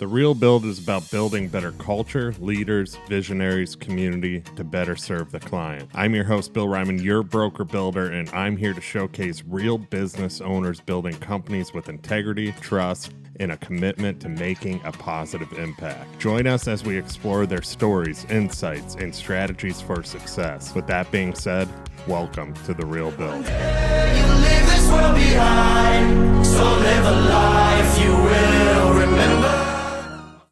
The Real Build is about building better culture, leaders, visionaries, community to better serve the client. I'm your host, Bill Reiman, your broker builder, and I'm here to showcase real business owners building companies with integrity, trust, and a commitment to making a positive impact. Join us as we explore their stories, insights, and strategies for success. With that being said, welcome to The Real Build. You leave this world behind, so live a life you will remember.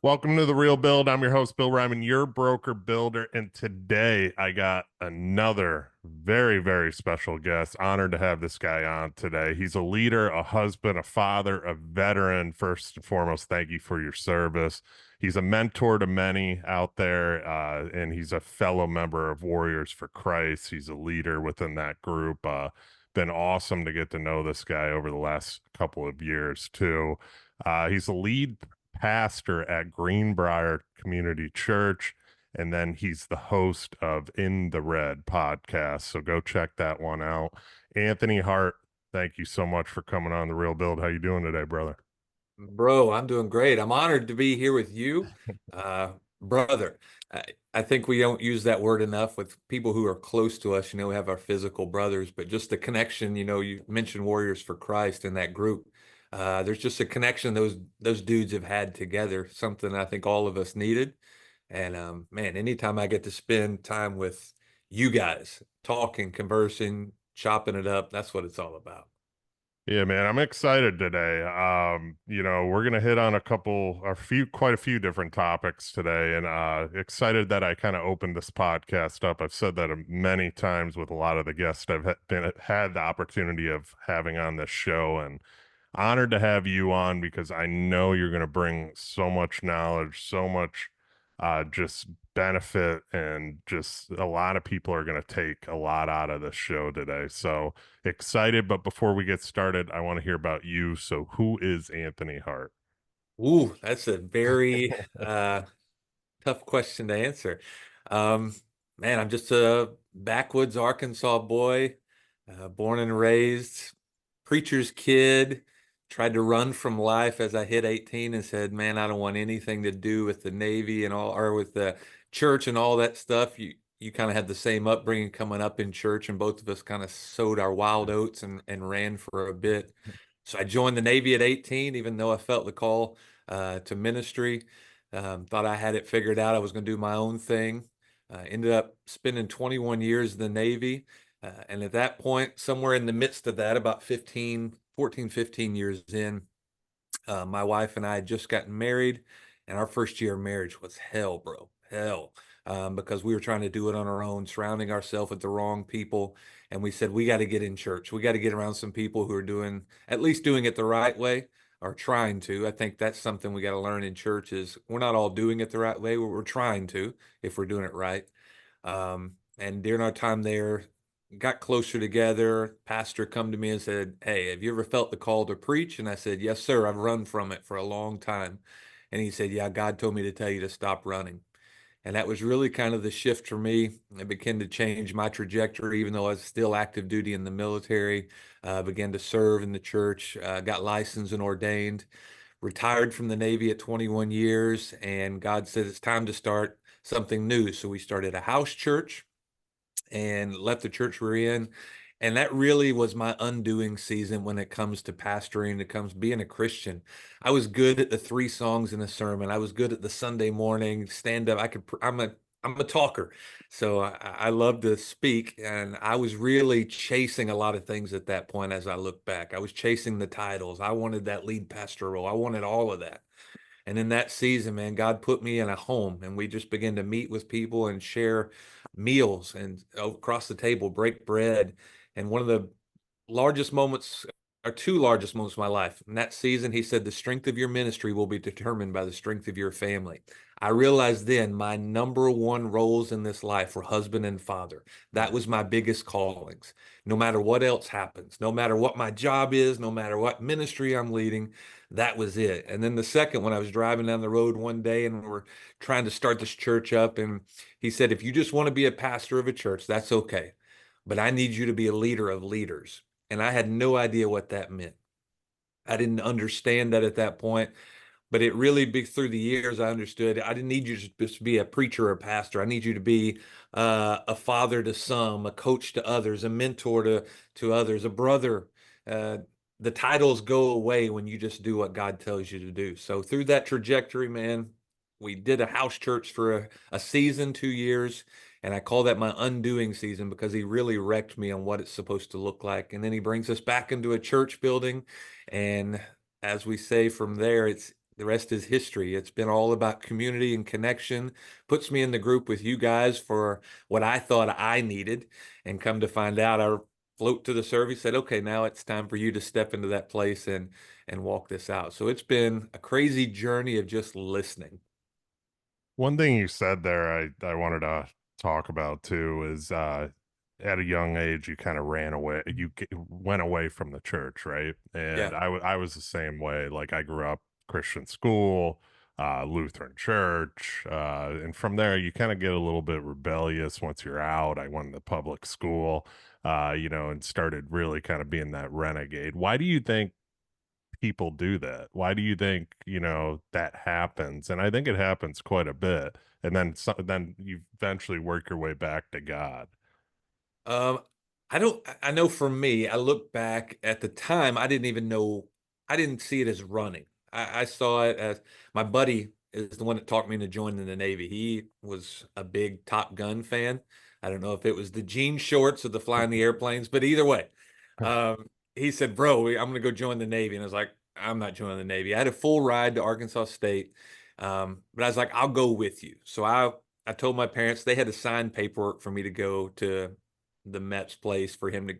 Welcome to The Real Build. I'm your host, Bill Reiman, your broker builder, and today I got another very, very special guest. Honored to have this guy on today. He's a leader, a husband, a father, a veteran. First and foremost, thank you for your service. He's a mentor to many out there, and he's a fellow member of Warriors for Christ. He's a leader within that group. Been awesome to get to know this guy over the last couple of years, too. He's a lead pastor at Greenbrier Community Church, and then he's the host of In the Red podcast, so go check that one out. Anthony Hart, thank you so much for coming on The Real Build. How you doing today, brother? Bro, I'm doing great. I'm honored to be here with you, brother. I think we don't use that word enough with people who are close to us. We have our physical brothers, but just the connection. You mentioned Warriors for Christ in that group. There's just a connection those dudes have had together, something I think all of us needed. And man, anytime I get to spend time with you guys, talking, conversing, chopping it up, that's what it's all about. Yeah, man, I'm excited today. We're gonna hit on quite a few different topics today, and excited that I kind of opened this podcast up. I've said that many times with a lot of the guests I've had the opportunity of having on this show, and honored to have you on because I know you're going to bring so much knowledge, so much just benefit, and just a lot of people are going to take a lot out of this show today. So excited. But before we get started, I want to hear about you. So who is Anthony Hart? Ooh, that's a very tough question to answer. Man, I'm just a backwoods Arkansas boy, born and raised, preacher's kid. Tried to run from life as I hit 18 and said, man, I don't want anything to do with the Navy and all, or with the church and all that stuff. You kind of had the same upbringing coming up in church, and both of us kind of sowed our wild oats and ran for a bit. So I joined the Navy at 18, even though I felt the call to ministry. Thought I had it figured out. I was going to do my own thing. Ended up spending 21 years in the Navy. And at that point, somewhere in the midst of that, about 15 years in, my wife and I had just gotten married, and our first year of marriage was hell, bro. Hell. Because we were trying to do it on our own, surrounding ourselves with the wrong people. And we said, we got to get in church. We got to get around some people who are at least doing it the right way, or trying to. I think that's something we got to learn in church is we're not all doing it the right way. We're trying to, if we're doing it right. And during our time there, got closer together. Pastor come to me and said, hey, have you ever felt the call to preach? And I said, yes, sir. I've run from it for a long time. And he said, yeah, God told me to tell you to stop running. And that was really kind of the shift for me. It began to change my trajectory, even though I was still active duty in the military, began to serve in the church, got licensed and ordained, retired from the Navy at 21 years. And God said, it's time to start something new. So we started a house church and left the church we're in. And that really was my undoing season when it comes to pastoring, it comes being a Christian. I was good at the 3 songs in a sermon. I was good at the Sunday morning stand up. I'm a talker. So I love to speak. And I was really chasing a lot of things at that point. As I look back, I was chasing the titles. I wanted that lead pastor role. I wanted all of that. And in that season, man, God put me in a home, and we just began to meet with people and share meals and across the table, break bread. And one of the largest moments, or 2 largest moments of my life, in that season, he said, the strength of your ministry will be determined by the strength of your family. I realized then my number 1 roles in this life were husband and father. That was my biggest callings. No matter what else happens, no matter what my job is, no matter what ministry I'm leading, that was it. And then the second, when I was driving down the road one day and we were trying to start this church up, and he said, if you just want to be a pastor of a church, that's okay. But I need you to be a leader of leaders. And I had no idea what that meant. I didn't understand that at that point. But it really big through the years, I understood I didn't need you to just be a preacher or a pastor. I need you to be a father to some, a coach to others, a mentor to others, a brother. Uh, the titles go away when you just do what God tells you to do. So through that trajectory, man, we did a house church for a season, 2 years. And I call that my undoing season because he really wrecked me on what it's supposed to look like. And then he brings us back into a church building. And as we say from there, it's the rest is history. It's been all about community and connection. Puts me in the group with you guys for what I thought I needed. And come to find out, I float to the service, said, okay, now it's time for you to step into that place and walk this out. So it's been a crazy journey of just listening. One thing you said there, I wanted to talk about too, is at a young age you kind of ran away. Went away from the church, right? And Yeah. I was the same way. Like I grew up Christian school, Lutheran church, and from there you kind of get a little bit rebellious once you're out. I went to public school, and started really kind of being that renegade. Why do you think people do that? Why do you think, that happens? And I think it happens quite a bit. And then you eventually work your way back to God. Um, I don't, I know for me, I look back at the time, I didn't even know, I didn't see it as running. I saw it as my buddy is the one that talked me into joining the Navy. He was a big Top Gun fan. I don't know if it was the jean shorts or the flying the airplanes, but either way, he said, bro, I'm going to go join the Navy. And I was like, I'm not joining the Navy. I had a full ride to Arkansas State. But I was like, I'll go with you. So I told my parents they had to sign paperwork for me to go to the Mets place for him to,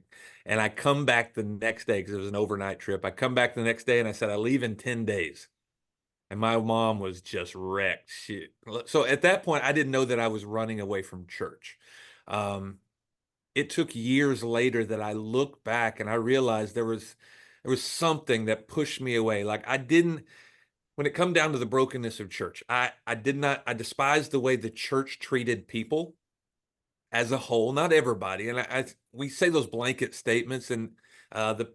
and I come back the next day because it was an overnight trip. I come back the next day and I said, I leave in 10 days. And my mom was just wrecked. So at that point, I didn't know that I was running away from church. Um, it took years later that I look back and I realized there was something that pushed me away. Like I didn't, when it come down to the brokenness of church, I did not, I despised the way the church treated people as a whole, not everybody. And we say those blanket statements, and the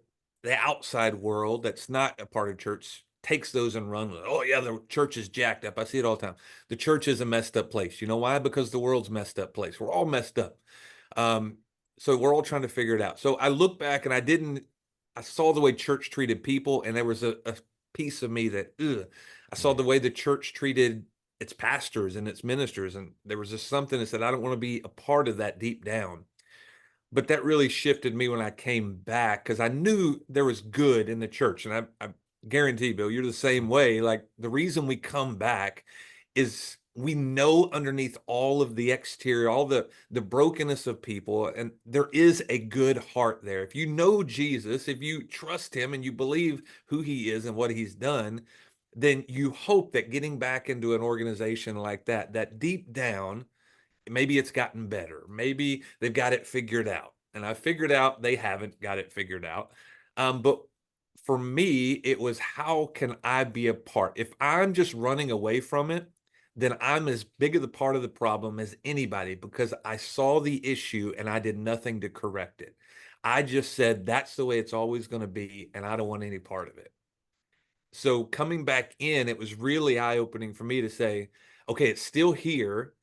outside world that's not a part of church takes those and run with it. Oh yeah, the church is jacked up. I see it all the time. The church is a messed up place. You know why? Because the world's messed up place. We're all messed up. Um, so we're all trying to figure it out. So I look back and I saw the way church treated people, and there was a piece of me that, ugh, I saw the way the church treated its pastors and its ministers. And there was just something that said, I don't want to be a part of that deep down. But that really shifted me when I came back because I knew there was good in the church. And I guarantee, Bill, you're the same way. Like the reason we come back is we know underneath all of the exterior, all the brokenness of people, and there is a good heart there. If you know Jesus, if you trust him and you believe who he is and what he's done, then you hope that getting back into an organization like that, that deep down, maybe it's gotten better. Maybe they've got it figured out. And I figured out they haven't got it figured out. But for me, it was how can I be a part? If I'm just running away from it, then I'm as big of the part of the problem as anybody because I saw the issue and I did nothing to correct it. I just said that's the way it's always going to be, and I don't want any part of it. So coming back in, it was really eye-opening for me to say, okay, it's still here,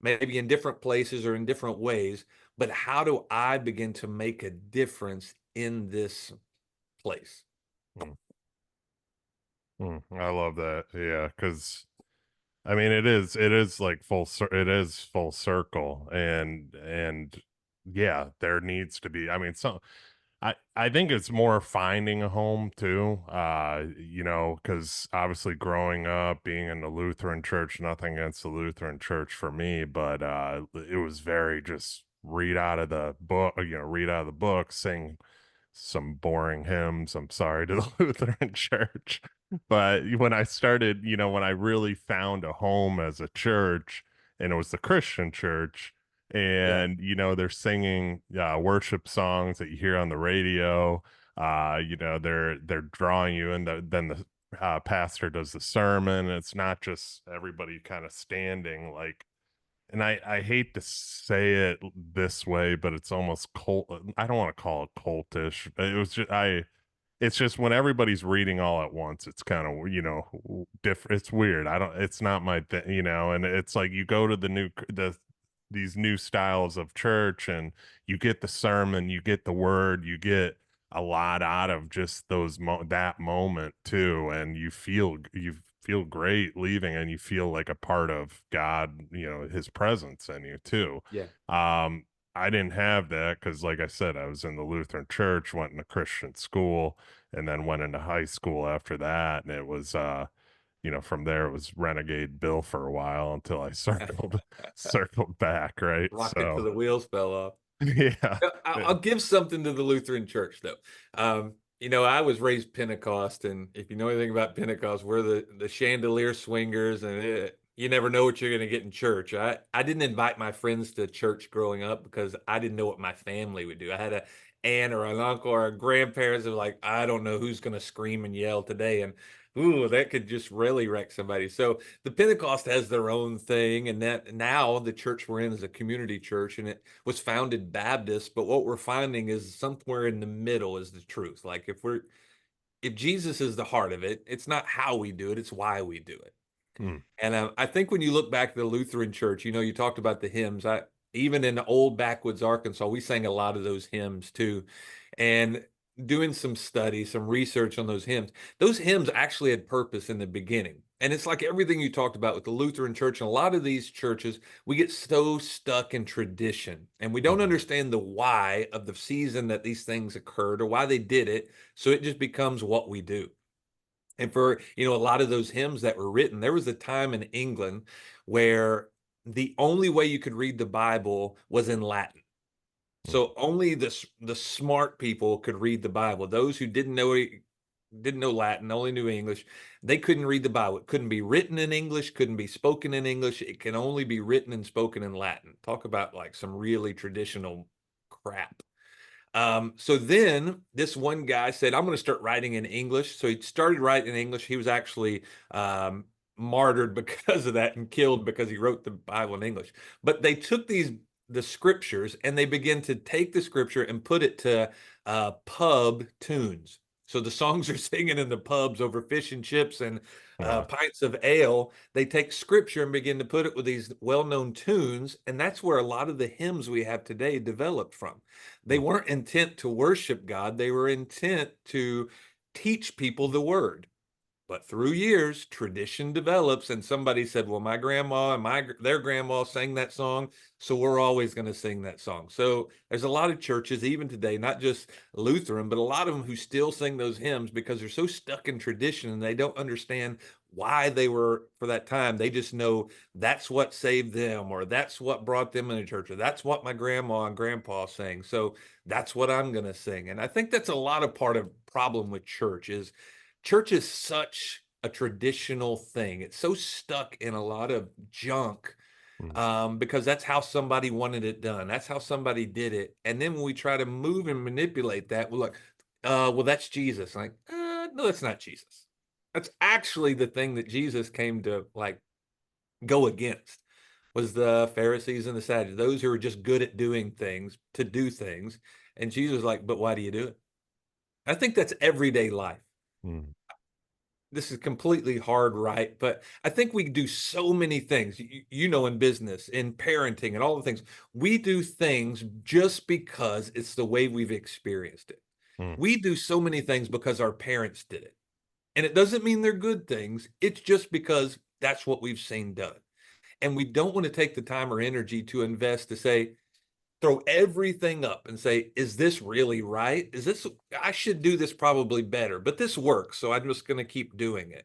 maybe in different places or in different ways, but how do I begin to make a difference in this place? Mm, I love that. Yeah, because I mean, it is like it is full circle, and yeah, there needs to be. I mean, I think it's more finding a home too. Because obviously growing up, being in the Lutheran church, nothing against the Lutheran church for me, but it was very just read out of the book, read out of the book, sing some boring hymns. I'm sorry to the Lutheran church. But when I started, when I really found a home as a church, and it was the Christian church, Yeah. and they're singing worship songs that you hear on the radio. They're drawing you in. Then the pastor does the sermon. It's not just everybody kind of standing like, and I hate to say it this way, but it's almost cult. I don't want to call it cultish. It was just it's just when everybody's reading all at once, it's kind of, different. It's weird. It's not my thing, and it's like you go to these new styles of church and you get the sermon, you get the word, you get a lot out of just that moment too. And you feel great leaving and you feel like a part of God, his presence in you too. Yeah. I didn't have that because, like I said, I was in the Lutheran church, went into Christian school, and then went into high school after that. And it was, from there it was Renegade Bill for a while until I circled back, right? Rocket till So, the wheels fell off. yeah, I'll give something to the Lutheran Church though. I was raised Pentecost, and if you know anything about Pentecost, we're the chandelier swingers, and you never know what you're going to get in church. I didn't invite my friends to church growing up because I didn't know what my family would do. I had a aunt or an uncle or a grandparents that were like, I don't know who's going to scream and yell today, and ooh, that could just really wreck somebody. So the Pentecost has their own thing, and that now the church we're in is a community church, and it was founded Baptist. But what we're finding is somewhere in the middle is the truth. Like if Jesus is the heart of it, it's not how we do it, it's why we do it. mm, And I think when you look back at the Lutheran church, you talked about the hymns. Even in old backwoods Arkansas, we sang a lot of those hymns too. And doing some study, some research on those hymns actually had purpose in the beginning. And it's like everything you talked about with the Lutheran church and a lot of these churches, we get so stuck in tradition and we don't mhm, understand the why of the season that these things occurred or why they did it. So it just becomes what we do. And for, a lot of those hymns that were written, there was a time in England where the only way you could read the Bible was in Latin. mm, So only the smart people could read the Bible. Those who didn't know Latin, only knew English, they couldn't read the Bible. It couldn't be written in English, couldn't be spoken in English. It can only be written and spoken in Latin. Talk about like some really traditional crap. So then this one guy said, I'm going to start writing in English. So he started writing in English. He was actually martyred because of that and killed because he wrote the Bible in English. But they took the scriptures and they began to take the scripture and put it to pub tunes. So the songs are singing in the pubs over fish and chips and yeah, pints of ale. They take scripture and begin to put it with these well-known tunes, and that's where a lot of the hymns we have today developed from. They mm, weren't intent to worship God, they were intent to teach people the word. But through years, tradition develops, and somebody said, "Well, my grandma and their grandma sang that song, so we're always going to sing that song." So there's a lot of churches, even today, not just Lutheran, but a lot of them who still sing those hymns because they're so stuck in tradition and they don't understand why they were for that time. They just know that's what saved them, or that's what brought them into church, or that's what my grandma and grandpa sang. So that's what I'm going to sing. And I think that's a lot of part of problem with church is such a traditional thing. It's so stuck in a lot of junk mm, because that's how somebody wanted it done. That's how somebody did it. And then when we try to move and manipulate that, we're like, well, that's Jesus. Like, no, that's not Jesus. That's actually the thing that Jesus came to like go against was the Pharisees and the Sadducees, those who are just good at doing things to do things. And Jesus was like, but why do you do it? I think that's everyday life. mm, This is completely hard, right? But I think we do so many things, in business, in parenting, and all the things. We do things just because it's the way we've experienced it. mm, We do so many things because our parents did it. And it doesn't mean they're good things. It's just because that's what we've seen done. And we don't want to take the time or energy to invest to say, throw everything up and say, is this really right? I should do this probably better, but this works. So I'm just going to keep doing it.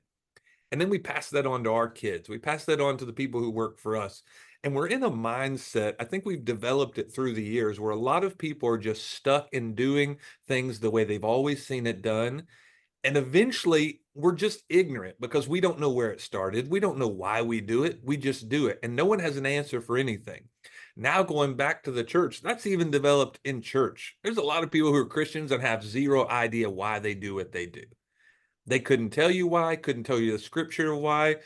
And then we pass that on to our kids. We pass that on to the people who work for us. And we're in a mindset, I think we've developed it through the years, where a lot of people are just stuck in doing things the way they've always seen it done. And eventually we're just ignorant because we don't know where it started. We don't know why we do it. We just do it. And no one has an answer for anything. Now going back to the church, that's even developed in church. There's a lot of people who are Christians and have zero idea why they do what they do. They couldn't tell you why, couldn't tell you the scripture why.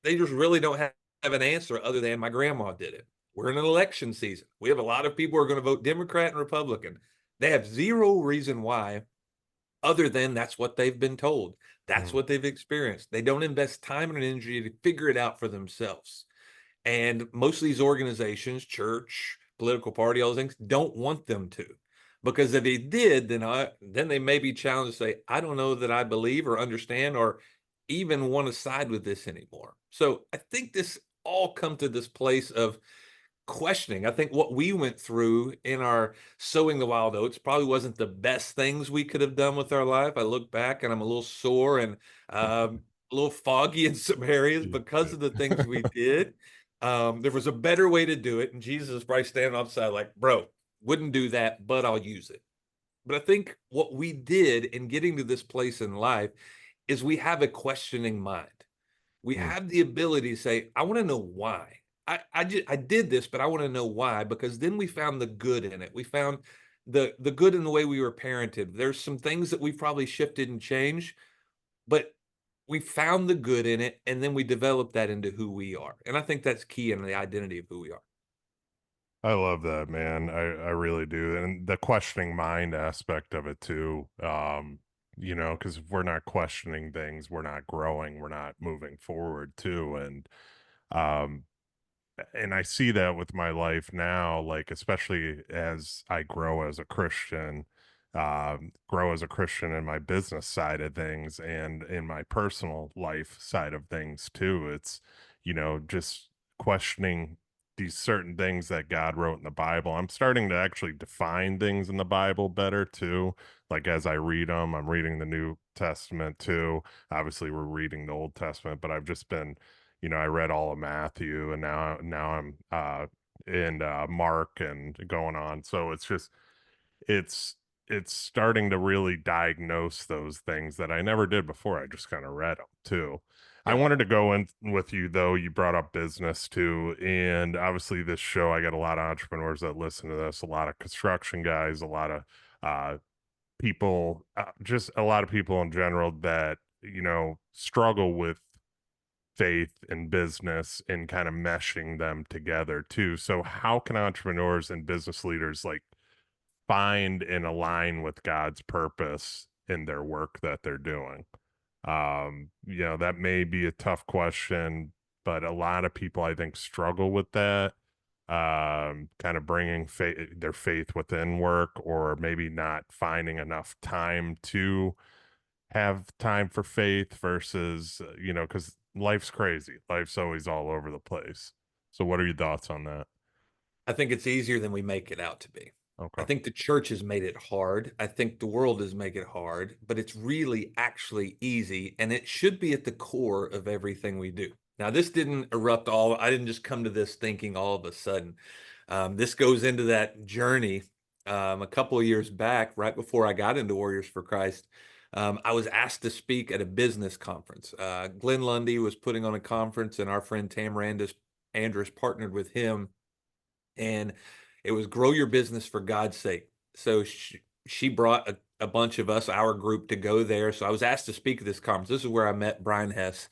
They just really don't have an answer other than my grandma did it. We're in an election season. We have a lot of people who are going to vote Democrat and Republican. They have zero reason why, other than that's what they've been told. That's Mm. what they've experienced. They don't invest time and energy to figure it out for themselves. And most of these organizations, church, political party, all those things, don't want them to. Because if they did, then they may be challenged to say, I don't know that I believe or understand or even want to side with this anymore. So I think this all come to this place of questioning. I think what we went through in our sowing the wild oats probably wasn't the best things we could have done with our life. I look back and I'm a little sore and a little foggy in some areas because of the things we did. There was a better way to do it, and Jesus is probably standing outside like, bro, wouldn't do that, but I'll use it. But I think what we did in getting to this place in life is we have a questioning mind. We Mm. have the ability to say, I want to know why. I did this, but I want to know why, because then we found the good in it. We found the good in the way we were parented. There's some things that we probably shifted and changed, but we found the good in it, and then we developed that into who we are. And I think that's key in the identity of who we are. I love that, man. I really do. And the questioning mind aspect of it too. Because if we're not questioning things, we're not growing, we're not moving forward too. Um, and I see that with my life now, like especially as I grow as a Christian in my business side of things and in my personal life side of things too. It's, just questioning these certain things that God wrote in the Bible. I'm starting to actually define things in the Bible better too. Like as I read them, I'm reading the New Testament too. Obviously, we're reading the Old Testament, but I've just been I read all of Matthew and now I'm in Mark and going on. So it's it's starting to really diagnose those things that I never did before. I just kind of read them too. I Yeah. wanted to go in with you though. You brought up business too, and obviously this show, I got a lot of entrepreneurs that listen to this, a lot of construction guys, a lot of uh, people, just a lot of people in general that struggle with faith and business and kind of meshing them together too. So how can entrepreneurs and business leaders like find and align with God's purpose in their work that they're doing? That may be a tough question, but a lot of people I think struggle with that. Kind of bringing their faith within work, or maybe not finding enough time to have time for faith versus, because life's crazy. Life's always all over the place. So, what are your thoughts on that? I think it's easier than we make it out to be. I Okay. think the church has made it hard. I think the world has made it hard, but it's really actually easy, and it should be at the core of everything we do. Now, this didn't erupt all, I didn't just come to this thinking all of a sudden. This goes into that journey. A couple of years back, right before I got into Warriors for Christ, I was asked to speak at a business conference. Glenn Lundy was putting on a conference, and our friend Andrus partnered with him, and it was grow your business for God's sake. So she brought a bunch of us, our group, to go there. So I was asked to speak at this conference. This is where I met Brian Hess.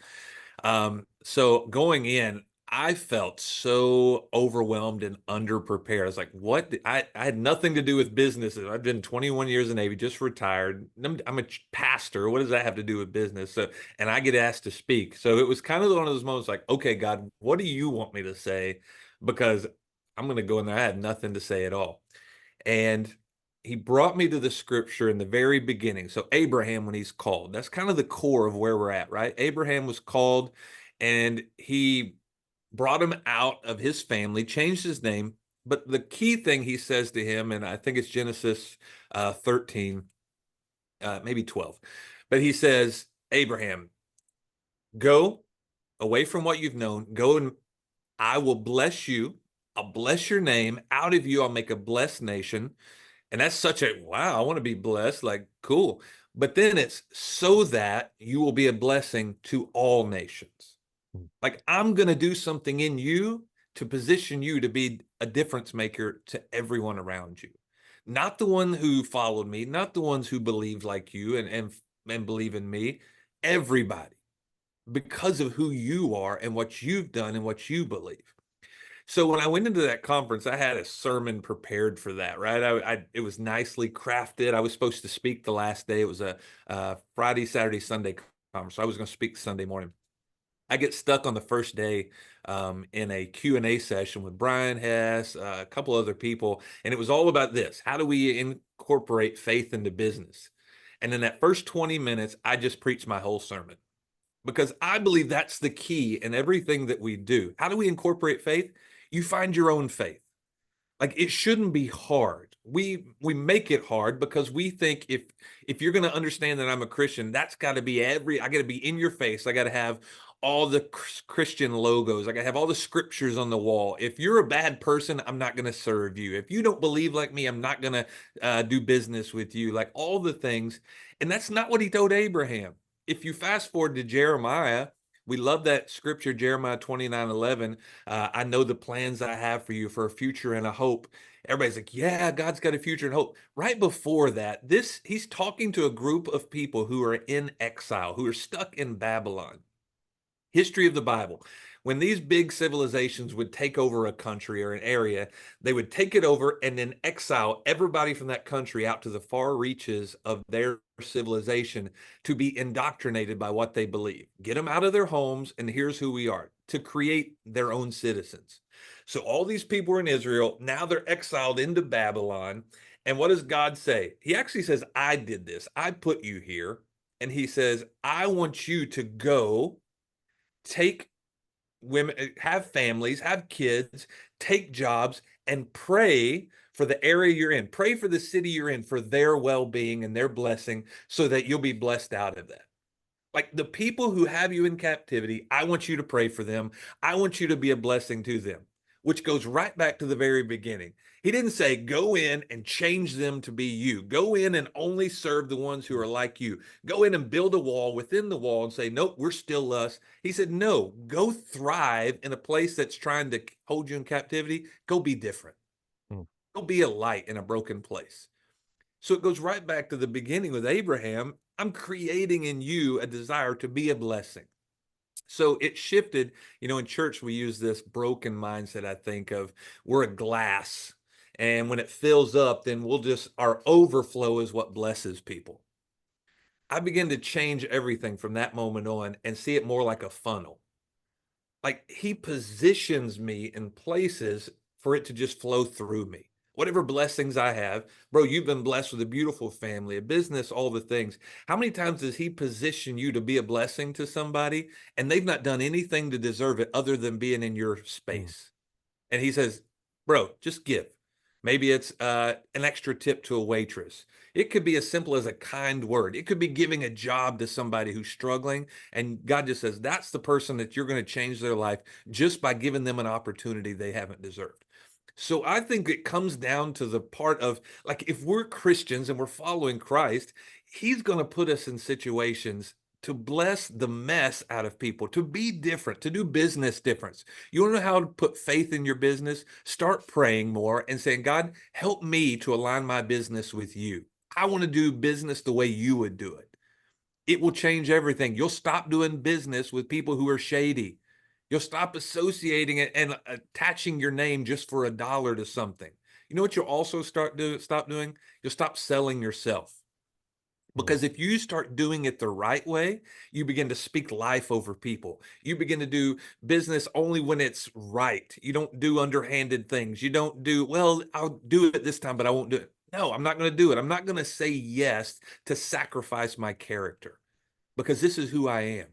So going in, I felt so overwhelmed and underprepared. I was like, what? I had nothing to do with business. I've been 21 years in the Navy, just retired. I'm a pastor. What does that have to do with business? So, and I get asked to speak. So it was kind of one of those moments like, okay, God, what do you want me to say? Because I'm going to go in there. I had nothing to say at all. And he brought me to the scripture in the very beginning. So Abraham, when he's called, that's kind of the core of where we're at, right? Abraham was called, and he brought him out of his family, changed his name. But the key thing he says to him, and I think it's Genesis 13, maybe 12, but he says, Abraham, go away from what you've known, go and I will bless you. I'll bless your name. Out of you, I'll make a blessed nation. And that's such a wow, I want to be blessed. Like, cool. But then it's so that you will be a blessing to all nations. Like, I'm going to do something in you to position you to be a difference maker to everyone around you. Not the one who followed me, not the ones who believe like you and believe in me, everybody, because of who you are and what you've done and what you believe. So when I went into that conference, I had a sermon prepared for that, right? It was nicely crafted. I was supposed to speak the last day. It was a Friday, Saturday, Sunday conference. So I was going to speak Sunday morning. I get stuck on the first day in a Q&A session with Brian Hess, a couple other people, and it was all about this. How do we incorporate faith into business? And in that first 20 minutes, I just preached my whole sermon because I believe that's the key in everything that we do. How do we incorporate faith? You find your own faith. Like it shouldn't be hard. We make it hard because we think if you're going to understand that I'm a Christian, that's got to be I got to be in your face. I got to have all the Christian logos. I got to have all the scriptures on the wall. If you're a bad person, I'm not going to serve you. If you don't believe like me, I'm not going to do business with you. Like all the things. And that's not what he told Abraham. If you fast forward to Jeremiah, we love that scripture, Jeremiah 29:11. I know the plans I have for you for a future and a hope. Everybody's like, yeah, God's got a future and hope. Right before that, he's talking to a group of people who are in exile, who are stuck in Babylon. History of the Bible. When these big civilizations would take over a country or an area, they would take it over and then exile everybody from that country out to the far reaches of their civilization to be indoctrinated by what they believe. Get them out of their homes, and here's who we are, to create their own citizens. So all these people are in Israel. Now they're exiled into Babylon. And what does God say? He actually says, I did this. I put you here. And he says, I want you to go take women, have families, have kids, take jobs, and pray for the area you're in. Pray for the city you're in for their well-being and their blessing so that you'll be blessed out of that. Like the people who have you in captivity, I want you to pray for them. I want you to be a blessing to them, which goes right back to the very beginning. He didn't say, go in and change them to be you. Go in and only serve the ones who are like you. Go in and build a wall within the wall and say, nope, we're still us. He said, no, go thrive in a place that's trying to hold you in captivity. Go be different. Go be a light in a broken place. So it goes right back to the beginning with Abraham. I'm creating in you a desire to be a blessing. So it shifted, in church, we use this broken mindset, I think, of we're a glass. And when it fills up, then our overflow is what blesses people. I begin to change everything from that moment on and see it more like a funnel. Like he positions me in places for it to just flow through me. Whatever blessings I have, bro, you've been blessed with a beautiful family, a business, all the things. How many times does he position you to be a blessing to somebody and they've not done anything to deserve it other than being in your space? And he says, bro, just give. Maybe it's an extra tip to a waitress. It could be as simple as a kind word. It could be giving a job to somebody who's struggling. And God just says, that's the person that you're going to change their life just by giving them an opportunity they haven't deserved. So I think it comes down to the part of, like, if we're Christians and we're following Christ, he's going to put us in situations to bless the mess out of people, to be different, to do business difference. You want to know how to put faith in your business? Start praying more and saying, God, help me to align my business with you. I want to do business the way you would do it. It will change everything. You'll stop doing business with people who are shady. You'll stop associating it and attaching your name just for $1 to something. You know what you'll also stop doing? You'll stop selling yourself. Because if you start doing it the right way, you begin to speak life over people. You begin to do business only when it's right. You don't do underhanded things. You don't do, well, I'll do it this time, but I won't do it. No, I'm not going to do it. I'm not going to say yes to sacrifice my character because this is who I am.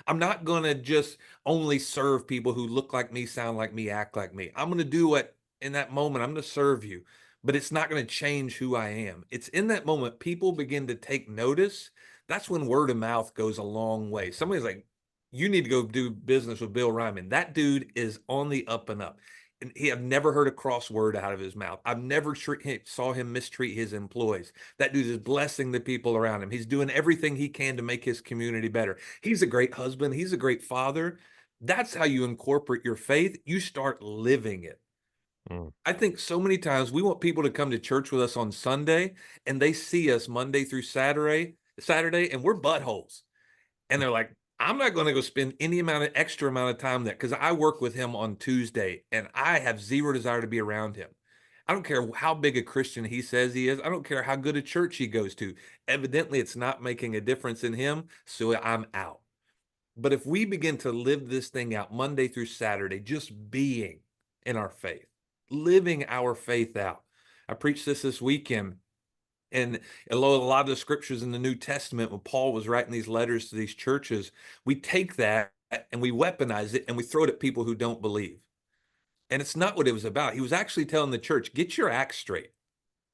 I'm not going to just only serve people who look like me, sound like me, act like me. I'm going to do what in that moment, I'm going to serve you, but it's not going to change who I am. It's in that moment people begin to take notice. That's when word of mouth goes a long way. Somebody's like, you need to go do business with Bill Reiman. That dude is on the up and up. And I've never heard a cross word out of his mouth. I've never saw him mistreat his employees. That dude is blessing the people around him. He's doing everything he can to make his community better. He's a great husband. He's a great father. That's how you incorporate your faith. You start living it. I think so many times we want people to come to church with us on Sunday and they see us Monday through Saturday, and we're buttholes. And they're like, I'm not going to go spend any extra amount of time there because I work with him on Tuesday and I have zero desire to be around him. I don't care how big a Christian he says he is. I don't care how good a church he goes to. Evidently, it's not making a difference in him, so I'm out. But if we begin to live this thing out Monday through Saturday, just being in our faith, living our faith out. I preached this weekend, and a lot of the scriptures in the New Testament, when Paul was writing these letters to these churches, we take that and we weaponize it and we throw it at people who don't believe. And it's not what it was about. He was actually telling the church, get your act straight.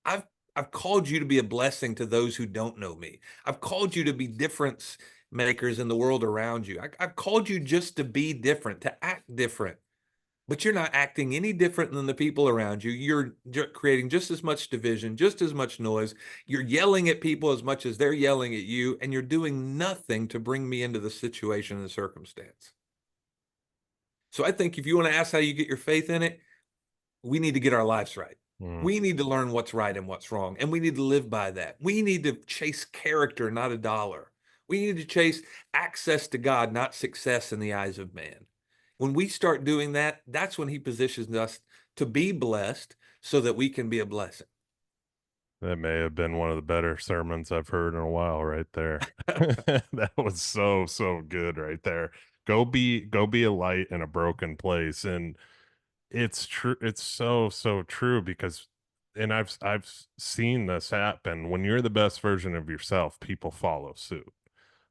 I've called you to be a blessing to those who don't know me. I've called you to be difference makers in the world around you. I've called you just to be different, to act different. But you're not acting any different than the people around you. You're creating just as much division, just as much noise. You're yelling at people as much as they're yelling at you, and you're doing nothing to bring me into the situation and the circumstance. So I think if you want to ask how you get your faith in it, we need to get our lives right. We need to learn what's right and what's wrong, and we need to live by that. We need to chase character, not a dollar. We need to chase access to God, not success in the eyes of man. When we start doing that, that's when he positions us to be blessed so that we can be a blessing. That may have been one of the better sermons I've heard in a while right there. That was so, so good right there. Go be a light in a broken place. And it's true. It's so, so true because, and I've seen this happen. When you're the best version of yourself, people follow suit.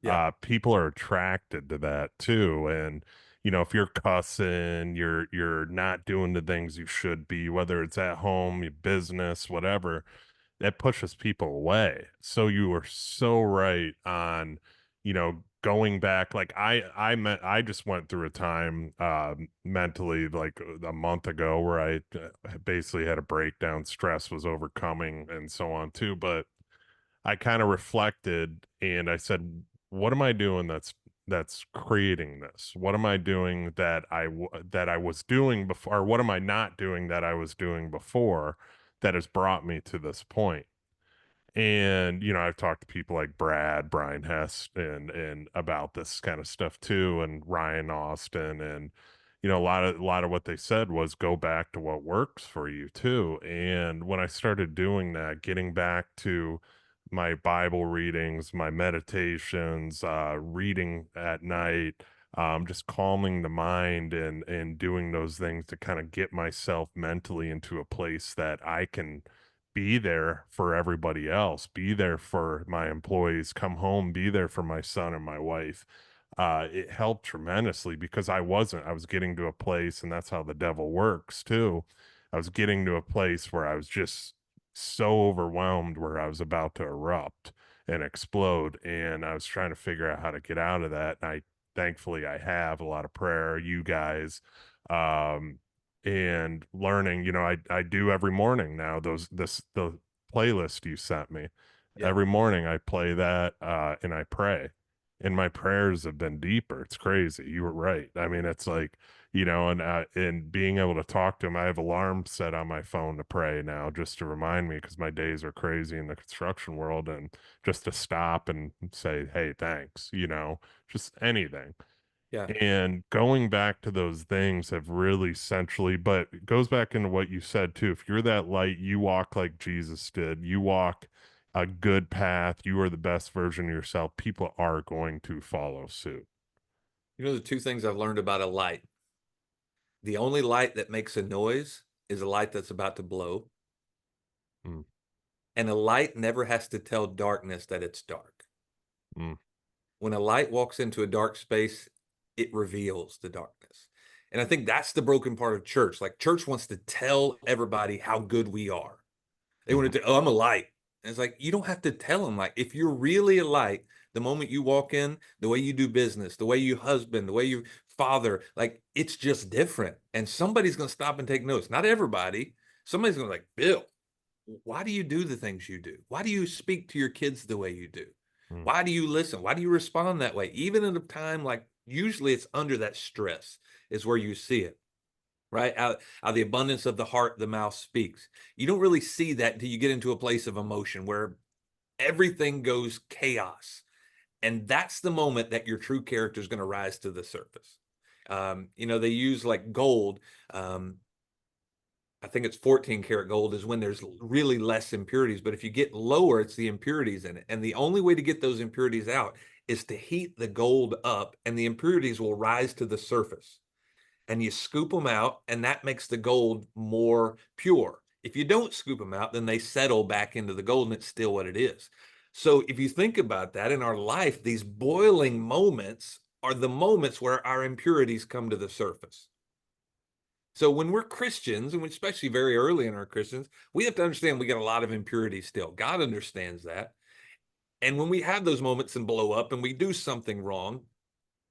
Yeah. People are attracted to that too. And if you're cussing, you're not doing the things you should be, whether it's at home, your business, whatever, that pushes people away. So you were so right on, going back. Like I just went through a time mentally like a month ago where I basically had a breakdown, stress was overcoming and so on too. But I kind of reflected and I said, what am I doing that's creating this? What am I doing that I was doing before? Or what am I not doing that I was doing before that has brought me to this point? And I've talked to people like Brian Hess, and about this kind of stuff too, and Ryan Austin, and a lot of what they said was go back to what works for you too. And when I started doing that, getting back to my Bible readings, my meditations, reading at night, just calming the mind and doing those things to kind of get myself mentally into a place that I can be there for everybody else, be there for my employees, come home, be there for my son and my wife. It helped tremendously because I was getting to a place, and that's how the devil works too. I was getting to a place where I was just so overwhelmed where I was about to erupt and explode. And I was trying to figure out how to get out of that. And thankfully I have a lot of prayer, you guys, um, and learning, I do every morning now, the playlist you sent me. Yeah. Every morning I play that, and I pray, and my prayers have been deeper. It's crazy. You were right. I mean, it's like, and being able to talk to him, I have alarms set on my phone to pray now just to remind me because my days are crazy in the construction world, and just to stop and say, hey, thanks, just anything. Yeah. And going back to those things have really centrally, but it goes back into what you said too. If you're that light, you walk like Jesus did, you walk a good path, you are the best version of yourself, people are going to follow suit. The two things I've learned about a light. The only light that makes a noise is a light that's about to blow. Mm. And a light never has to tell darkness that it's dark. Mm. When a light walks into a dark space, it reveals the darkness. And I think that's the broken part of church. Like church wants to tell everybody how good we are. They want to, oh, I'm a light. And it's like, you don't have to tell them. Like, if you're really a light, the moment you walk in, the way you do business, the way you husband, the way you father, like, it's just different. And somebody's going to stop and take notes. Not everybody. Somebody's going to be like, Bill, why do you do the things you do? Why do you speak to your kids the way you do? Mm. Why do you listen? Why do you respond that way? Even in a time like, usually it's under that stress is where you see it. Right? Out of the abundance of the heart, the mouth speaks. You don't really see that until you get into a place of emotion where everything goes chaos. And that's the moment that your true character is going to rise to the surface. They use like gold. I think it's 14 karat gold is when there's really less impurities. But if you get lower, it's the impurities in it. And the only way to get those impurities out is to heat the gold up, and the impurities will rise to the surface. And you scoop them out, and that makes the gold more pure. If you don't scoop them out, then they settle back into the gold, and it's still what it is. So if you think about that in our life, these boiling moments are the moments where our impurities come to the surface. So when we're Christians, and especially very early in our Christians, we have to understand we got a lot of impurities still. God understands that. And when we have those moments and blow up and we do something wrong,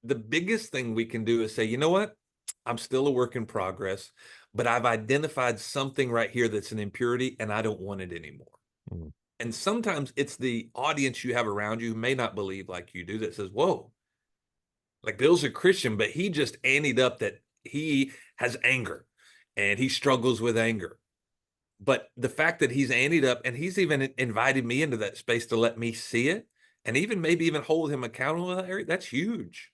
the biggest thing we can do is say, you know what? I'm still a work in progress, but I've identified something right here that's an impurity, and I don't want it anymore. Mm. And sometimes it's the audience you have around you who may not believe like you do that says, whoa, like Bill's a Christian, but he just anteed up that he has anger and he struggles with anger. But the fact that he's anteed up and he's even invited me into that space to let me see it, and even maybe even hold him accountable in that area, that's huge.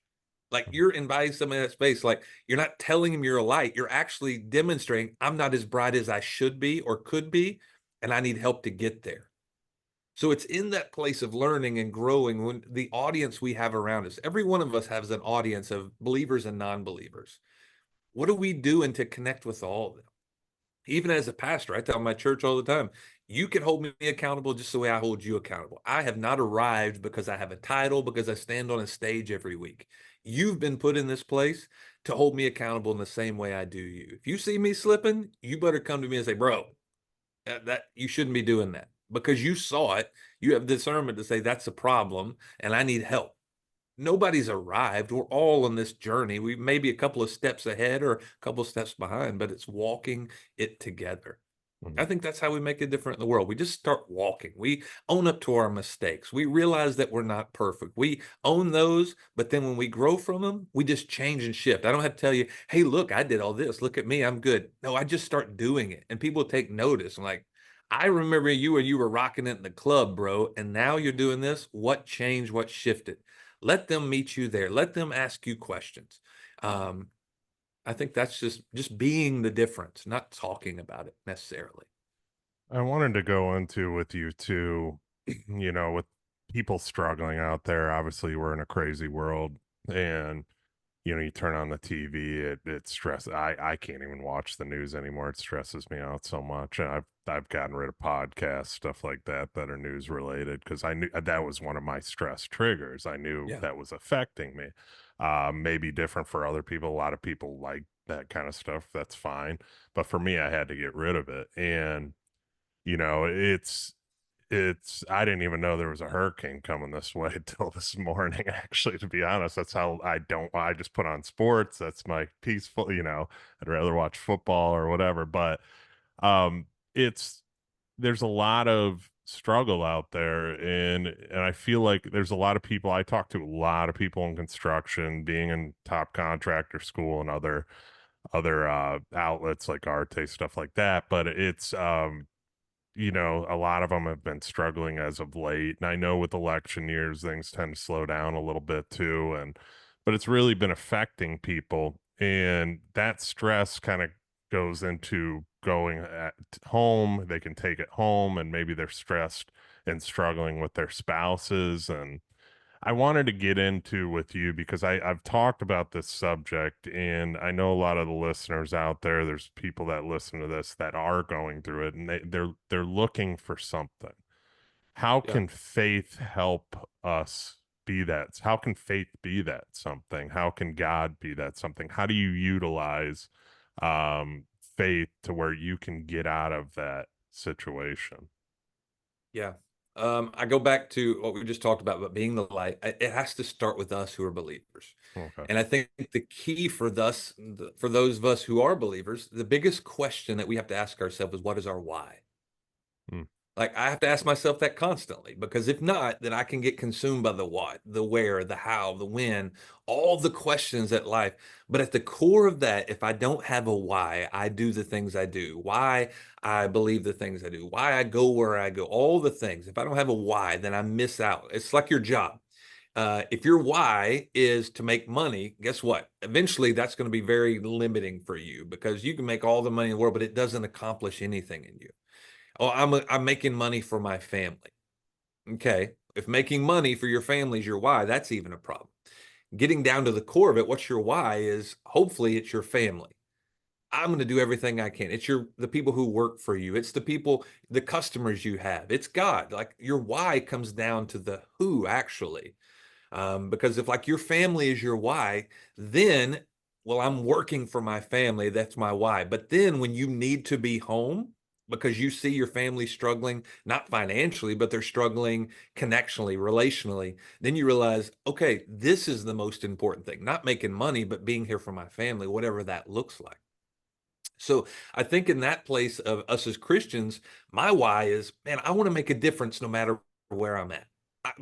Like you're inviting someone in that space, like you're not telling him you're a light. You're actually demonstrating I'm not as bright as I should be or could be, and I need help to get there. So it's in that place of learning and growing when the audience we have around us, every one of us has an audience of believers and non-believers. What are we doing to connect with all of them? Even as a pastor, I tell my church all the time, you can hold me accountable just the way I hold you accountable. I have not arrived because I have a title, because I stand on a stage every week. You've been put in this place to hold me accountable in the same way I do you. If you see me slipping, you better come to me and say, bro, that you shouldn't be doing that, because you saw it. You have discernment to say that's a problem and I need help. Nobody's arrived. We're all on this journey. We may be a couple of steps ahead or a couple of steps behind, but it's walking it together. I think that's how we make it different in the world. We just start walking. We own up to our mistakes. We realize that we're not perfect. We own those, but then when we grow from them, we just change and shift. I don't have to tell you, hey, look, I did all this. Look at me. I'm good. No, I just start doing it. And people take notice. I'm like, I remember you when you were rocking it in the club, bro. And now you're doing this. What changed? What shifted? Let them meet you there. Let them ask you questions. I think that's just being the difference, not talking about it necessarily. I wanted to go into with you too, with people struggling out there. Obviously, we're in a crazy world, and you turn on the TV, it stresses. I can't even watch the news anymore. It stresses me out so much. And I've gotten rid of podcasts, stuff like that are news related, because I knew that was one of my stress triggers. I knew Yeah. that was affecting me. Maybe different for other people. A lot of people like that kind of stuff. That's fine. But for me, I had to get rid of it. And it's I didn't even know there was a hurricane coming this way till this morning, actually, to be honest. That's how I just put on sports. That's my peaceful, I'd rather watch football or whatever. But it's there's a lot of struggle out there, and I feel like there's a lot of people. I talk to a lot of people in construction, being in top contractor school and other outlets like Arte, stuff like that. But it's a lot of them have been struggling as of late. And I know with election years, things tend to slow down a little bit too. But it's really been affecting people. And that stress kind of goes into going at home. They can take it home, and maybe they're stressed and struggling with their spouses. And I wanted to get into with you because I've talked about this subject, and I know a lot of the listeners out there, there's people that listen to this that are going through it, and they're looking for something. How Yeah. can faith help us be that? How can faith be that something? How can God be that something? How do you utilize faith to where you can get out of that situation? Yeah. I go back to what we just talked about being the light. It has to start with us who are believers. Okay. And I think the key for for those of us who are believers, the biggest question that we have to ask ourselves is, what is our why? Mm. Like I have to ask myself that constantly, because if not, then I can get consumed by the what, the where, the how, the when, all the questions at life. But at the core of that, if I don't have a why, I do the things I do, why I believe the things I do, why I go where I go, all the things. If I don't have a why, then I miss out. It's like your job. If your why is to make money, guess what? Eventually, that's going to be very limiting for you because you can make all the money in the world, but it doesn't accomplish anything in you. Oh, I'm making money for my family. Okay, if making money for your family is your why, that's even a problem. Getting down to the core of it, what's your why is hopefully it's your family. I'm going to do everything I can. It's the people who work for you. It's the people, the customers you have. It's God. Like your why comes down to the who actually. Because if like your family is your why, then, well, I'm working for my family. That's my why. But then when you need to be home because you see your family struggling, not financially, but they're struggling connectionally, relationally, then you realize, okay, this is the most important thing, not making money, but being here for my family, whatever that looks like. So I think in that place of us as Christians, my why is, man, I want to make a difference no matter where I'm at.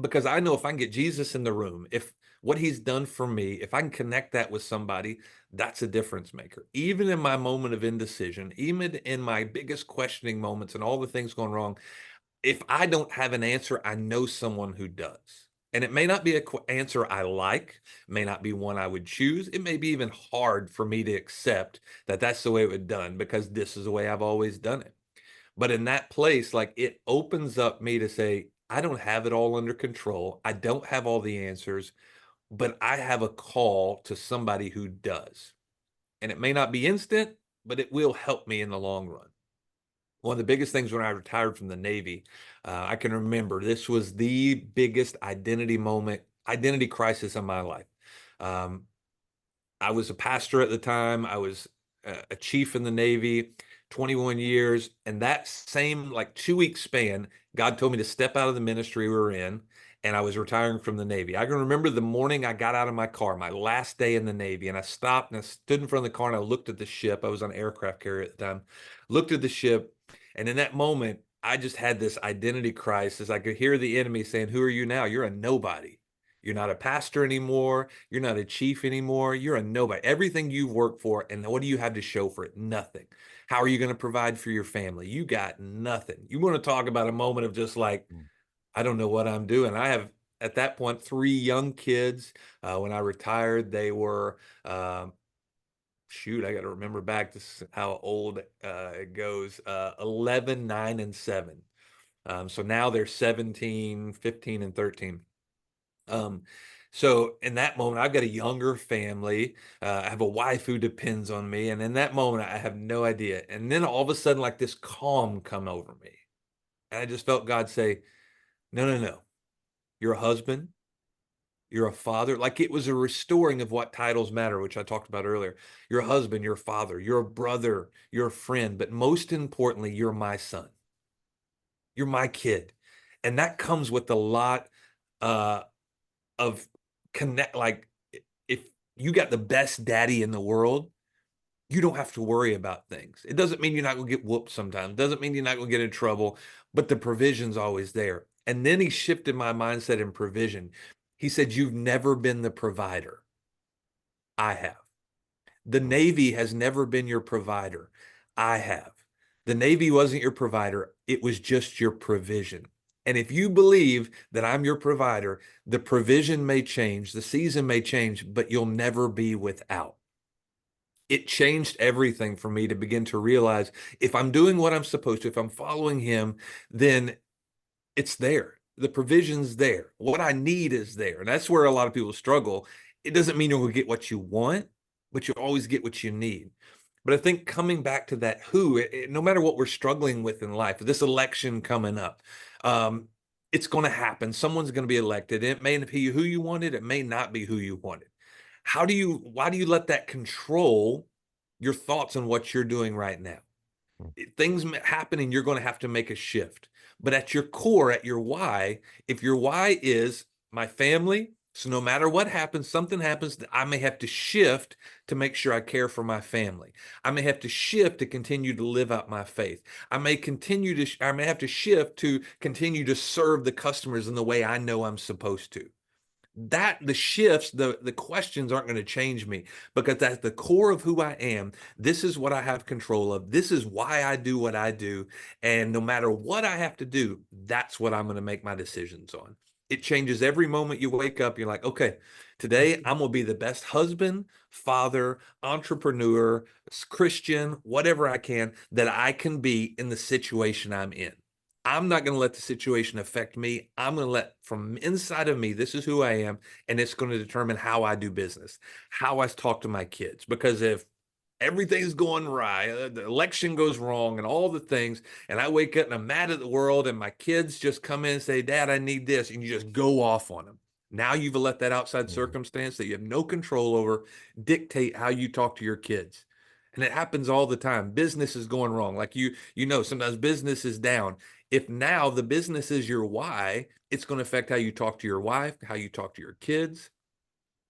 Because I know if I can get Jesus in the room, if what he's done for me, if I can connect that with somebody, that's a difference maker. Even in my moment of indecision, even in my biggest questioning moments and all the things going wrong, if I don't have an answer, I know someone who does. And it may not be an answer I like, may not be one I would choose. It may be even hard for me to accept that that's the way it was done because this is the way I've always done it. But in that place, like it opens up me to say, I don't have it all under control. I don't have all the answers, but I have a call to somebody who does. And it may not be instant, but it will help me in the long run. One of the biggest things when I retired from the Navy, I can remember this was the biggest identity crisis in my life. Um, I was a pastor at the time. I was a chief in the Navy, 21 years. And that same like 2 week span, God told me to step out of the ministry we were in, and I was retiring from the Navy. I can remember the morning I got out of my car, my last day in the Navy, and I stopped and I stood in front of the car and I looked at the ship. I was on an aircraft carrier at the time, looked at the ship. And in that moment, I just had this identity crisis. I could hear the enemy saying, who are you now? You're a nobody. You're not a pastor anymore. You're not a chief anymore. You're a nobody. Everything you've worked for, and what do you have to show for it? Nothing. How are you going to provide for your family? You got nothing. You want to talk about a moment of just like, I don't know what I'm doing. I have, at that point, 3 young kids. When I retired, they were, shoot, I got to remember back to how old it goes, 11, 9, and 7. So now they're 17, 15, and 13. So in that moment, I've got a younger family. I have a wife who depends on me. And in that moment, I have no idea. And then all of a sudden, like this calm come over me. And I just felt God say, no, no, no. You're a husband. You're a father. Like it was a restoring of what titles matter, which I talked about earlier. You're a husband, you're a father, you're a brother, you're a friend. But most importantly, you're my son. You're my kid. And that comes with a lot of connect. Like if you got the best daddy in the world, you don't have to worry about things. It doesn't mean you're not going to get whooped sometimes. It doesn't mean you're not going to get in trouble, but the provision's always there. And then he shifted my mindset in provision. He said, you've never been the provider. I have. The Navy has never been your provider. I have. The Navy wasn't your provider. It was just your provision. And if you believe that I'm your provider, the provision may change, the season may change, but you'll never be without. It changed everything for me to begin to realize if I'm doing what I'm supposed to, if I'm following him, then it's there. The provision's there. What I need is there. And that's where a lot of people struggle. It doesn't mean you'll get what you want, but you always get what you need. But I think coming back to that no matter what we're struggling with in life, this election coming up, it's going to happen. Someone's going to be elected. It may be who you wanted. It may not be who you wanted. Why do you let that control your thoughts on what you're doing right now? Things happen and you're going to have to make a shift. But at your core, at your why, if your why is my family, so no matter what happens, something happens, I may have to shift to make sure I care for my family. I may have to shift to continue to live out my faith. I may have to shift to continue to serve the customers in the way I know I'm supposed to. The shifts, the questions aren't going to change me because that's the core of who I am. This is what I have control of. This is why I do what I do. And no matter what I have to do, that's what I'm going to make my decisions on. It changes every moment you wake up. You're like, okay, today I'm going to be the best husband, father, entrepreneur, Christian, whatever I can that I can be in the situation I'm in. I'm not going to let the situation affect me. I'm going to let from inside of me, this is who I am. And it's going to determine how I do business, how I talk to my kids. Because if everything's going right, the election goes wrong, and all the things, and I wake up and I'm mad at the world, and my kids just come in and say, Dad, I need this, and you just go off on them. Now you've let that outside circumstance that you have no control over dictate how you talk to your kids. And it happens all the time. Business is going wrong. Like sometimes business is down. If now the business is your why, it's going to affect how you talk to your wife, how you talk to your kids.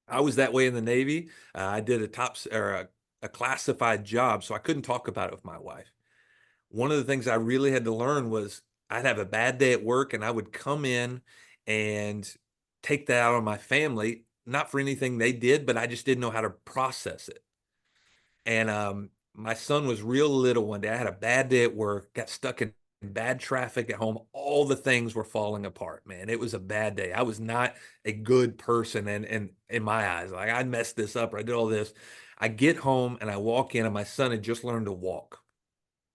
I was that way in the Navy. I did a classified job, so I couldn't talk about it with my wife. One of the things I really had to learn was I'd have a bad day at work, and I would come in and take that out on my family, not for anything they did, but I just didn't know how to process it. And my son was real little one day. I had a bad day at work, got stuck in bad traffic at home. All the things were falling apart, man. It was a bad day. I was not a good person, and in my eyes, like I messed this up or I did all this. I get home and I walk in, and my son had just learned to walk.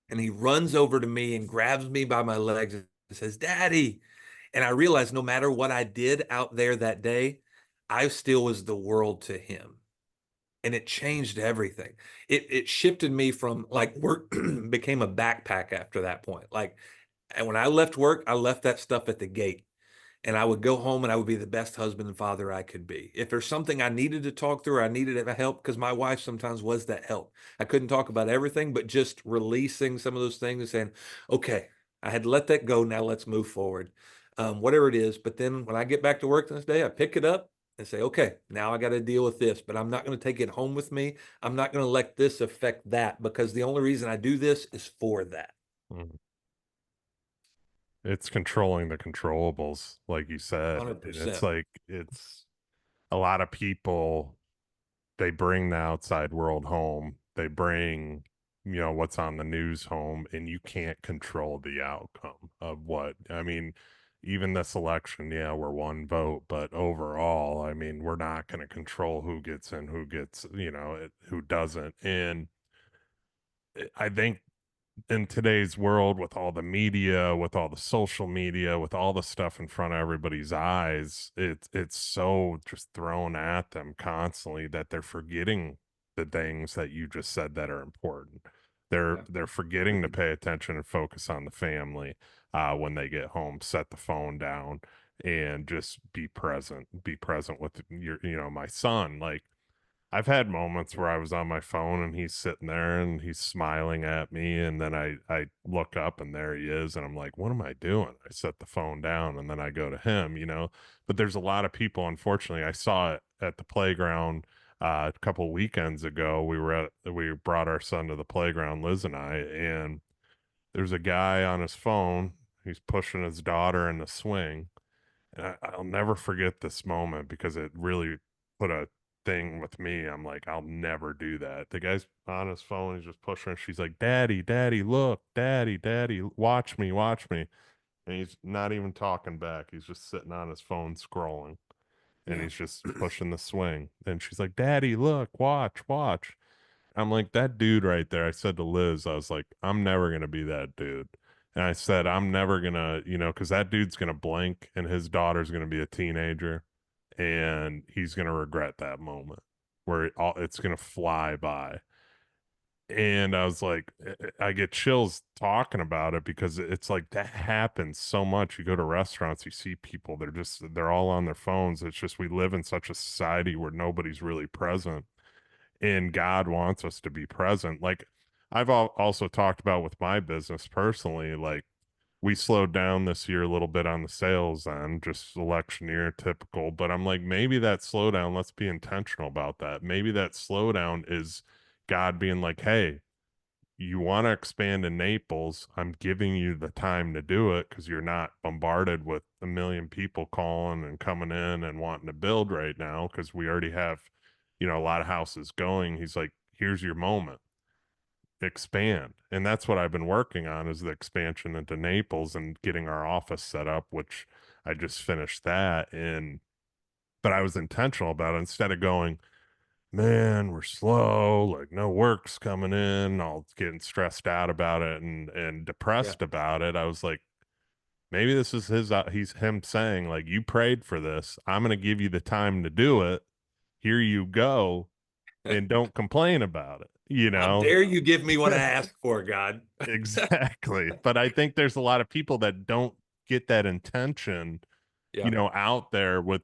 And he runs over to me and grabs me by my legs and says, Daddy. And I realized no matter what I did out there that day, I still was the world to him. And it changed everything. It shifted me from like work became a backpack after that point. Like, and when I left work, I left that stuff at the gate, and I would go home and I would be the best husband and father I could be. If there's something I needed to talk through, or I needed help, because my wife sometimes was that help. I couldn't talk about everything, but just releasing some of those things and saying, okay, I had to let that go. Now let's move forward. Whatever it is. But then when I get back to work the next day, I pick it up and say, okay, now I got to deal with this, but I'm not going to take it home with me. I'm not going to let this affect that, because the only reason I do this is for that. Mhm. It's controlling the controllables, like you said. And it's 100%. like, it's a lot of people, they bring the outside world home. They bring, what's on the news home, and you can't control the outcome of what, I mean, even this election, yeah, we're one vote, but overall, I mean, we're not going to control who gets in, who gets, who doesn't. And I think in today's world, with all the media, with all the social media, with all the stuff in front of everybody's eyes, it's so just thrown at them constantly that they're forgetting the things that you just said that are important. They're forgetting to pay attention and focus on the family when they get home. Set the phone down and just be present. Be present with my son. Like, I've had moments where I was on my phone and he's sitting there and he's smiling at me, and then I look up and there he is, and I'm like, what am I doing? I set the phone down and then I go to him. But there's a lot of people, unfortunately. I saw it at the playground a couple weekends ago. We brought our son to the playground, Liz and I, and there's a guy on his phone. He's pushing his daughter in the swing. And I'll never forget this moment because it really put a thing with me. I'm like, I'll never do that. The guy's on his phone. He's just pushing her. She's like, Daddy, Daddy, look, Daddy, Daddy, watch me, watch me. And he's not even talking back. He's just sitting on his phone scrolling, and Yeah. he's just pushing the swing. And she's like, Daddy, look, watch, watch. I'm like, that dude right there. I said to Liz, I was like, I'm never going to be that dude. And I said, I'm never going to, because that dude's going to blink and his daughter's going to be a teenager, and he's going to regret that moment where it's going to fly by. And I was like, I get chills talking about it because it's like that happens so much. You go to restaurants, you see people, they're all on their phones. It's just, we live in such a society where nobody's really present, and God wants us to be present. Like, I've also talked about with my business personally, like, we slowed down this year a little bit on the sales end, just election year typical. But I'm like, maybe that slowdown, let's be intentional about that. Maybe that slowdown is God being like, hey, you want to expand in Naples. I'm giving you the time to do it because you're not bombarded with a million people calling and coming in and wanting to build right now, because we already have, a lot of houses going. He's like, here's your moment, expand. And that's what I've been working on, is the expansion into Naples and getting our office set up, which I just finished that, but I was intentional about it. Instead of going, man, we're slow, like no work's coming in, all getting stressed out about it and Yeah. depressed about it. I was like, maybe this is he's him saying, like, you prayed for this. I'm going to give you the time to do it. Here you go, and don't complain about it, you How know? dare you give me what I asked for, God? Exactly. But I think there's a lot of people that don't get that intention, Yeah. out there with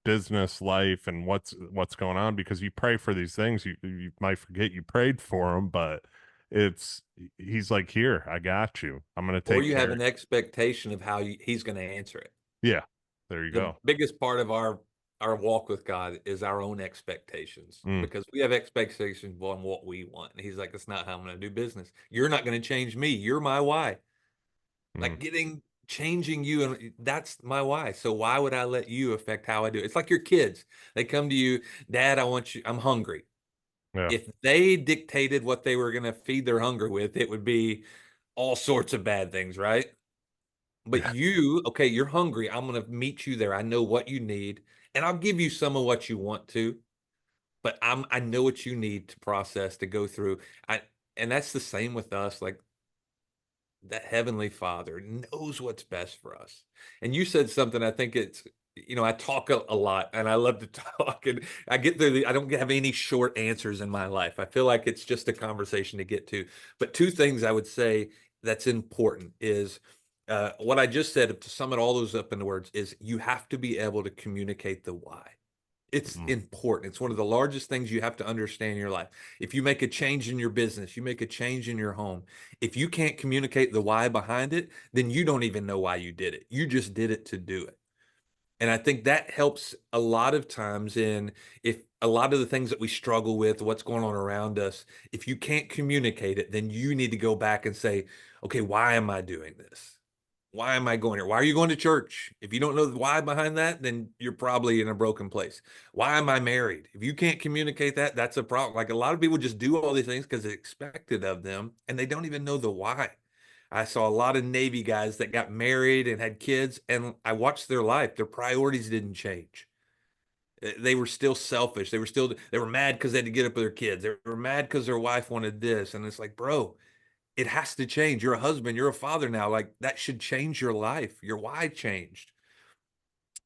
business life and what's going on, because you pray for these things, you might forget you prayed for them, but it's he's like, here, I got you. I'm going to Or take you have care. an expectation of how he's going to answer it. Yeah. There you The go. biggest part of our walk with God is our own expectations, Mm, because we have expectations on what we want. And he's like, that's not how I'm going to do business. You're not going to change me. You're my why. mm, Like changing you, and that's my why. So why would I let you affect how I do it? It's like your kids. They come to you, Dad, I'm hungry. yeah. If they dictated what they were going to feed their hunger with, it would be all sorts of bad things, right? But Yeah. okay, you're hungry. I'm going to meet you there. I know what you need, and I'll give you some of what you want to, but I know what you need to process, to go through. I And that's the same with us. Like, that Heavenly Father knows what's best for us. And you said something, I think I talk a lot, and I love to talk, and I get through I don't have any short answers in my life. I feel like it's just a conversation to get to. But two things I would say that's important is, what I just said, to sum it all those up into words, is you have to be able to communicate the why. It's Mm, important. It's one of the largest things you have to understand in your life. If you make a change in your business, you make a change in your home, if you can't communicate the why behind it, then you don't even know why you did it. You just did it to do it. And I think that helps a lot of times in, if a lot of the things that we struggle with, what's going on around us, if you can't communicate it, then you need to go back and say, okay, why am I doing this? Why am I going here? Why are you going to church? If you don't know the why behind that, then you're probably in a broken place. Why am I married? If you can't communicate that, that's a problem. Like, a lot of people just do all these things because it's expected of them, and they don't even know the why. I saw a lot of Navy guys that got married and had kids, and I watched their life. Their priorities didn't change. They were still selfish. They were mad because they had to get up with their kids. They were mad because their wife wanted this. And it's like, bro, it has to change. You're a husband, you're a father now. Like, that should change your life. Your why changed.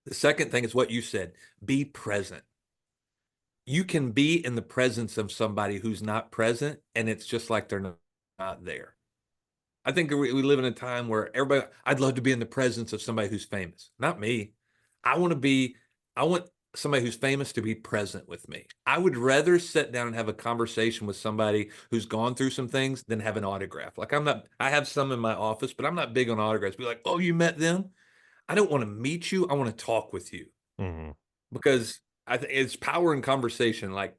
The second thing is what you said: be present. You can be in the presence of somebody who's not present, and it's just like they're not there. I think we live in a time where I'd love to be in the presence of somebody who's famous. Not me. I want to be, I want somebody who's famous to be present with me. I would rather sit down and have a conversation with somebody who's gone through some things than have an autograph. Like, I have some in my office, but I'm not big on autographs. Be like, oh, you met them? I don't want to meet you. I want to talk with you, mm, because I think it's power in conversation. Like,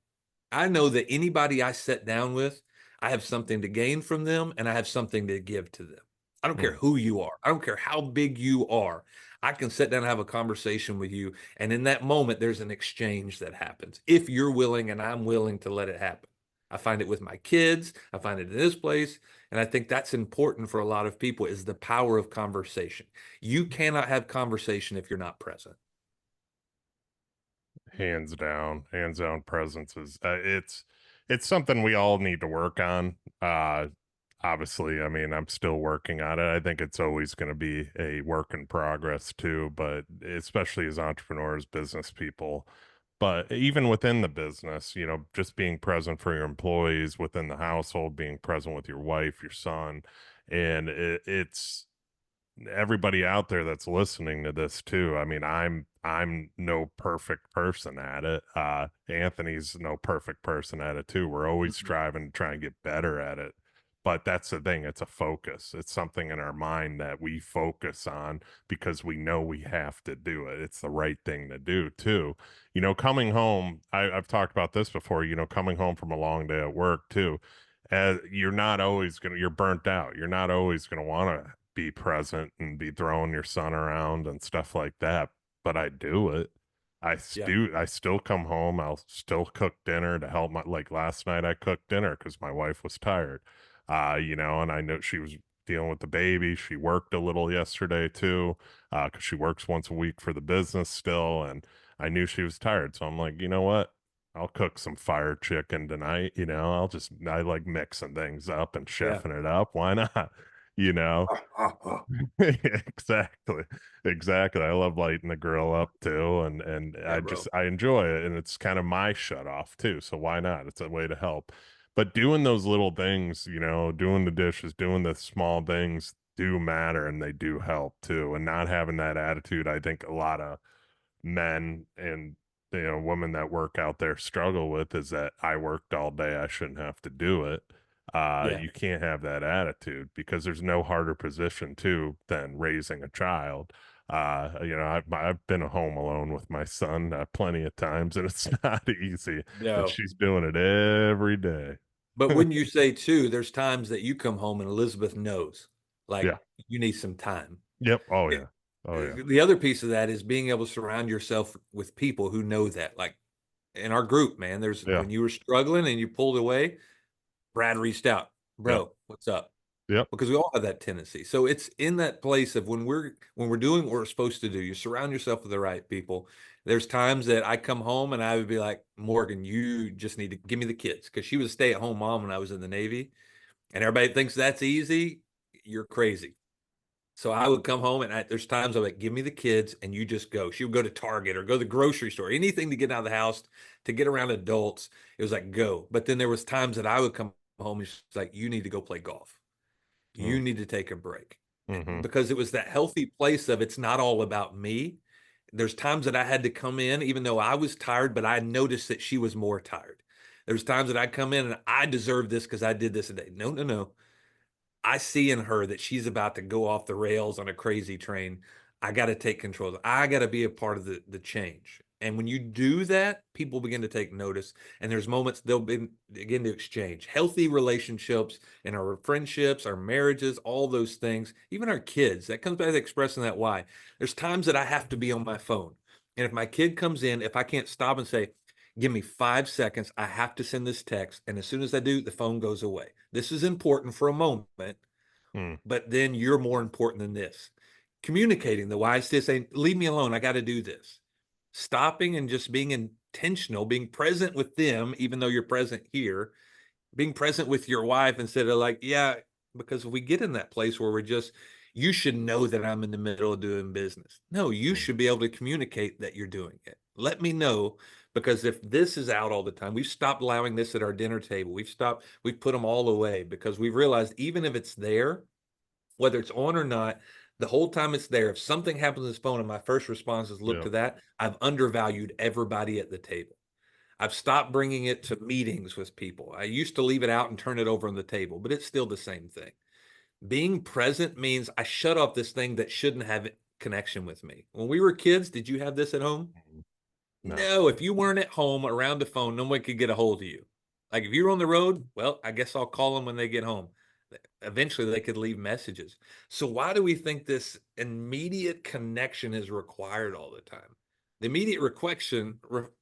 I know that anybody I sit down with, I have something to gain from them, and I have something to give to them. I don't care mm. who you are. I don't care how big you are. I can sit down and have a conversation with you. And in that moment, there's an exchange that happens, if you're willing and I'm willing to let it happen. I find it with my kids. I find it in this place. And I think that's important for a lot of people, is the power of conversation. You cannot have conversation if you're not present. Hands down presence is it's something we all need to work on. Obviously, I mean, I'm still working on it. I think it's always going to be a work in progress too, but especially as entrepreneurs, business people, but even within the business, just being present for your employees within the household, being present with your wife, your son, and it's everybody out there that's listening to this too. I mean, I'm no perfect person at it. Anthony's no perfect person at it too. We're always Mhm. striving to try and get better at it. But that's the thing, it's a focus. It's something in our mind that we focus on because we know we have to do it. It's the right thing to do too. Coming home, I've talked about this before, coming home from a long day at work too. You're not always you're burnt out. You're not always gonna want to be present and be throwing your son around and stuff like that. But I do it. Yeah. I still come home. I'll still cook dinner to help like last night I cooked dinner because my wife was tired. And I know she was dealing with the baby. She worked a little yesterday too, because she works once a week for the business still, and I knew she was tired. So I'm like, you know what? I'll cook some fire chicken tonight. I like mixing things up and Yeah. chefing it up. Why not? You know? Exactly. Exactly. I love lighting the grill up too, and Yeah, bro. I enjoy it, and it's kind of my shut off too. So why not? It's a way to help. But doing those little things, doing the dishes, doing the small things do matter, and they do help too. And not having that attitude, I think a lot of men and women that work out there struggle with is that I worked all day, I shouldn't have to do it. Yeah. You can't have that attitude, because there's no harder position too than raising a child. I've been home alone with my son plenty of times, and it's not easy, and No. she's doing it every day. But wouldn't you say too, there's times that you come home and Elizabeth knows, like, Yeah. you need some time. Yep. Oh It- yeah. Oh yeah. the other piece of that is being able to surround yourself with people who know that. Like in our group, man, there's Yeah. when you were struggling and you pulled away, Brad reached out, Yep. bro, what's up? Yep. Because we all have that tendency. So it's in that place of when we're doing what we're supposed to do, you surround yourself with the right people. There's times that I come home and I would be like, Morgan, you just need to give me the kids, because she was a stay-at-home mom when I was in the Navy, and everybody thinks that's easy. You're crazy. So I would come home and there's times I'm like, give me the kids and you just go. She would go to Target or go to the grocery store, anything to get out of the house, to get around adults. It was like, go. But then there was times that I would come home and she's like, you need to go play golf. You Mm. need to take a break. Mm-hmm. Because it was that healthy place of it's not all about me. There's times that I had to come in, even though I was tired, but I noticed that she was more tired. There's times that I come in and I deserve this because I did this a day. No, no, no. I see in her that she's about to go off the rails on a crazy train. I got to take control. I got to be a part of the change. And when you do that, people begin to take notice. And there's moments begin to exchange healthy relationships in our friendships, our marriages, all those things, even our kids. That comes back to expressing that why. There's times that I have to be on my phone. And if my kid comes in, if I can't stop and say, give me 5 seconds. I have to send this text. And as soon as I do, the phone goes away. This is important for a moment, Mm. but then you're more important than this. Communicating the why is this saying, leave me alone. I got to do this. Stopping and just being intentional, being present with them, even though you're present here, being present with your wife instead of like, yeah, because if we get in that place where we're just, you should know that I'm in the middle of doing business. No, you Mm. should be able to communicate that you're doing it. Let me know, because if this is out all the time, we've stopped allowing this at our dinner table. We've put them all away because we've realized even if it's there, whether it's on or not, the whole time it's there, if something happens on this phone and my first response is look Yep. to that, I've undervalued everybody at the table. I've stopped bringing it to meetings with people. I used to leave it out and turn it over on the table, but it's still the same thing. Being present means I shut off this thing that shouldn't have connection with me. When we were kids, did you have this at home? No. No, if you weren't at home around the phone, no one could get a hold of you. Like if you're on the road, well, I guess I'll call them when they get home. Eventually, they could leave messages. So why do we think this immediate connection is required all the time? The immediate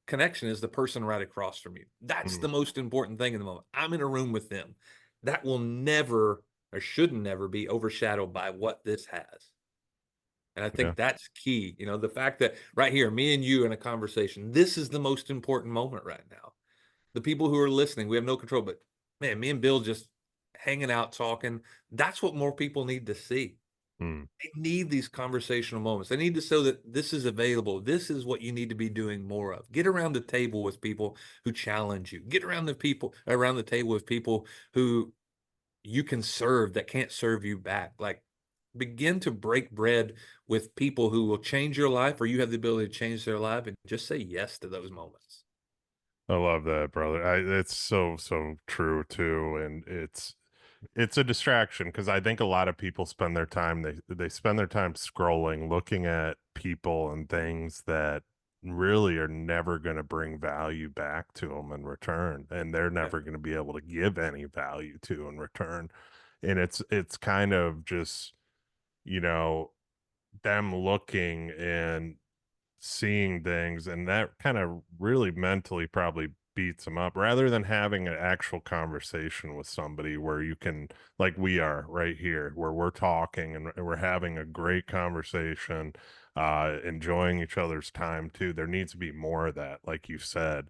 connection is the person right across from you. That's Mm. the most important thing in the moment. I'm in a room with them. That will never or should never be overshadowed by what this has. And I Yeah. think that's key. The fact that right here, me and you in a conversation, this is the most important moment right now. The people who are listening, we have no control, but man, me and Bill just hanging out, talking. That's what more people need to see. Mm. They need these conversational moments. They need to show that this is available. This is what you need to be doing more of. Get around the table with people who challenge you. Get around the table with people who you can serve that can't serve you back. Like begin to break bread with people who will change your life, or you have the ability to change their life, and just say yes to those moments. I love that, brother. It's so, so true too. And it's a distraction, because I think a lot of people spend their time, they spend their time scrolling, looking at people and things that really are never going to bring value back to them in return. And they're Yeah. never going to be able to give any value to in return. And it's kind of just, you know, them looking and seeing things, and that kind of really mentally probably beats them up, rather than having an actual conversation with somebody where you can, like we are right here, where we're talking and we're having a great conversation, enjoying each other's time too. There needs to be more of that, like you said.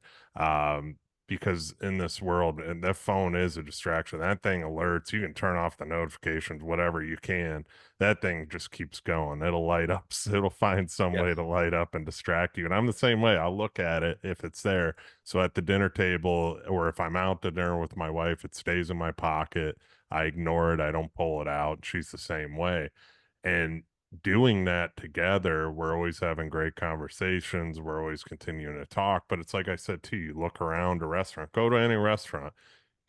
Because in this world, and that phone is a distraction. That thing alerts, you can turn off the notifications, whatever you can. That thing just keeps going. It'll light up, it'll find some way Yes. to light up and distract you. And I'm the same way. I'll look at it if it's there. So at the dinner table, or if I'm out to dinner with my wife, it stays in my pocket. I ignore it, I don't pull it out. She's the same way. And doing that together, we're always having great conversations. We're always continuing to talk. But it's like I said too, you look around a restaurant, go to any restaurant,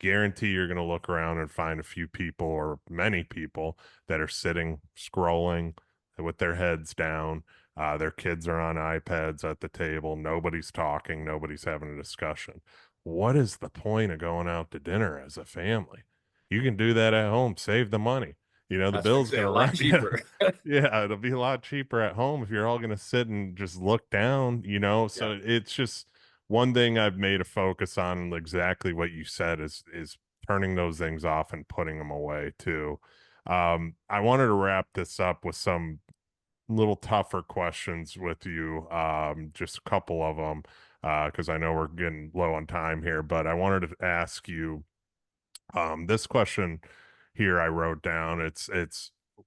guarantee you're going to look around and find a few people or many people that are sitting, scrolling with their heads down. Their kids are on iPads at the table. Nobody's talking. Nobody's having a discussion. What is the point of going out to dinner as a family? You can do that at home, save the money. The I was going bill's to say going a to lot run. cheaper. Yeah, it'll be a lot cheaper at home if you're all going to sit and just look down. Yeah. So it's just one thing I've made a focus on, exactly what you said, is turning those things off and putting them away too. I wanted to wrap this up with some little tougher questions with you, just a couple of them, because I know we're getting low on time here, but I wanted to ask you, this question here I wrote down. It's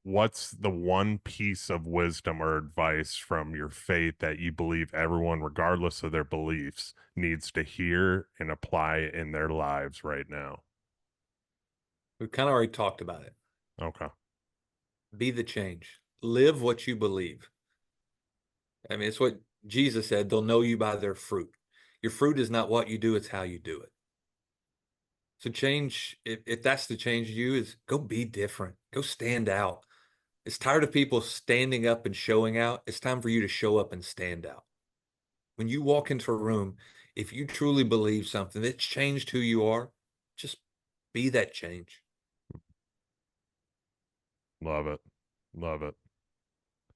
what's the one piece of wisdom or advice from your faith that you believe everyone, regardless of their beliefs, needs to hear and apply in their lives right now? We've kind of already talked about it. Okay. Be the change. Live what you believe. I mean, it's what Jesus said. They'll know you by their fruit. Your fruit is not what you do, it's how you do it. So change, if that's the change you, is go be different. Go stand out. It's tired of people standing up and showing out. It's time for you to show up and stand out. When you walk into a room, if you truly believe something that's changed who you are, just be that change. Love it. Love it.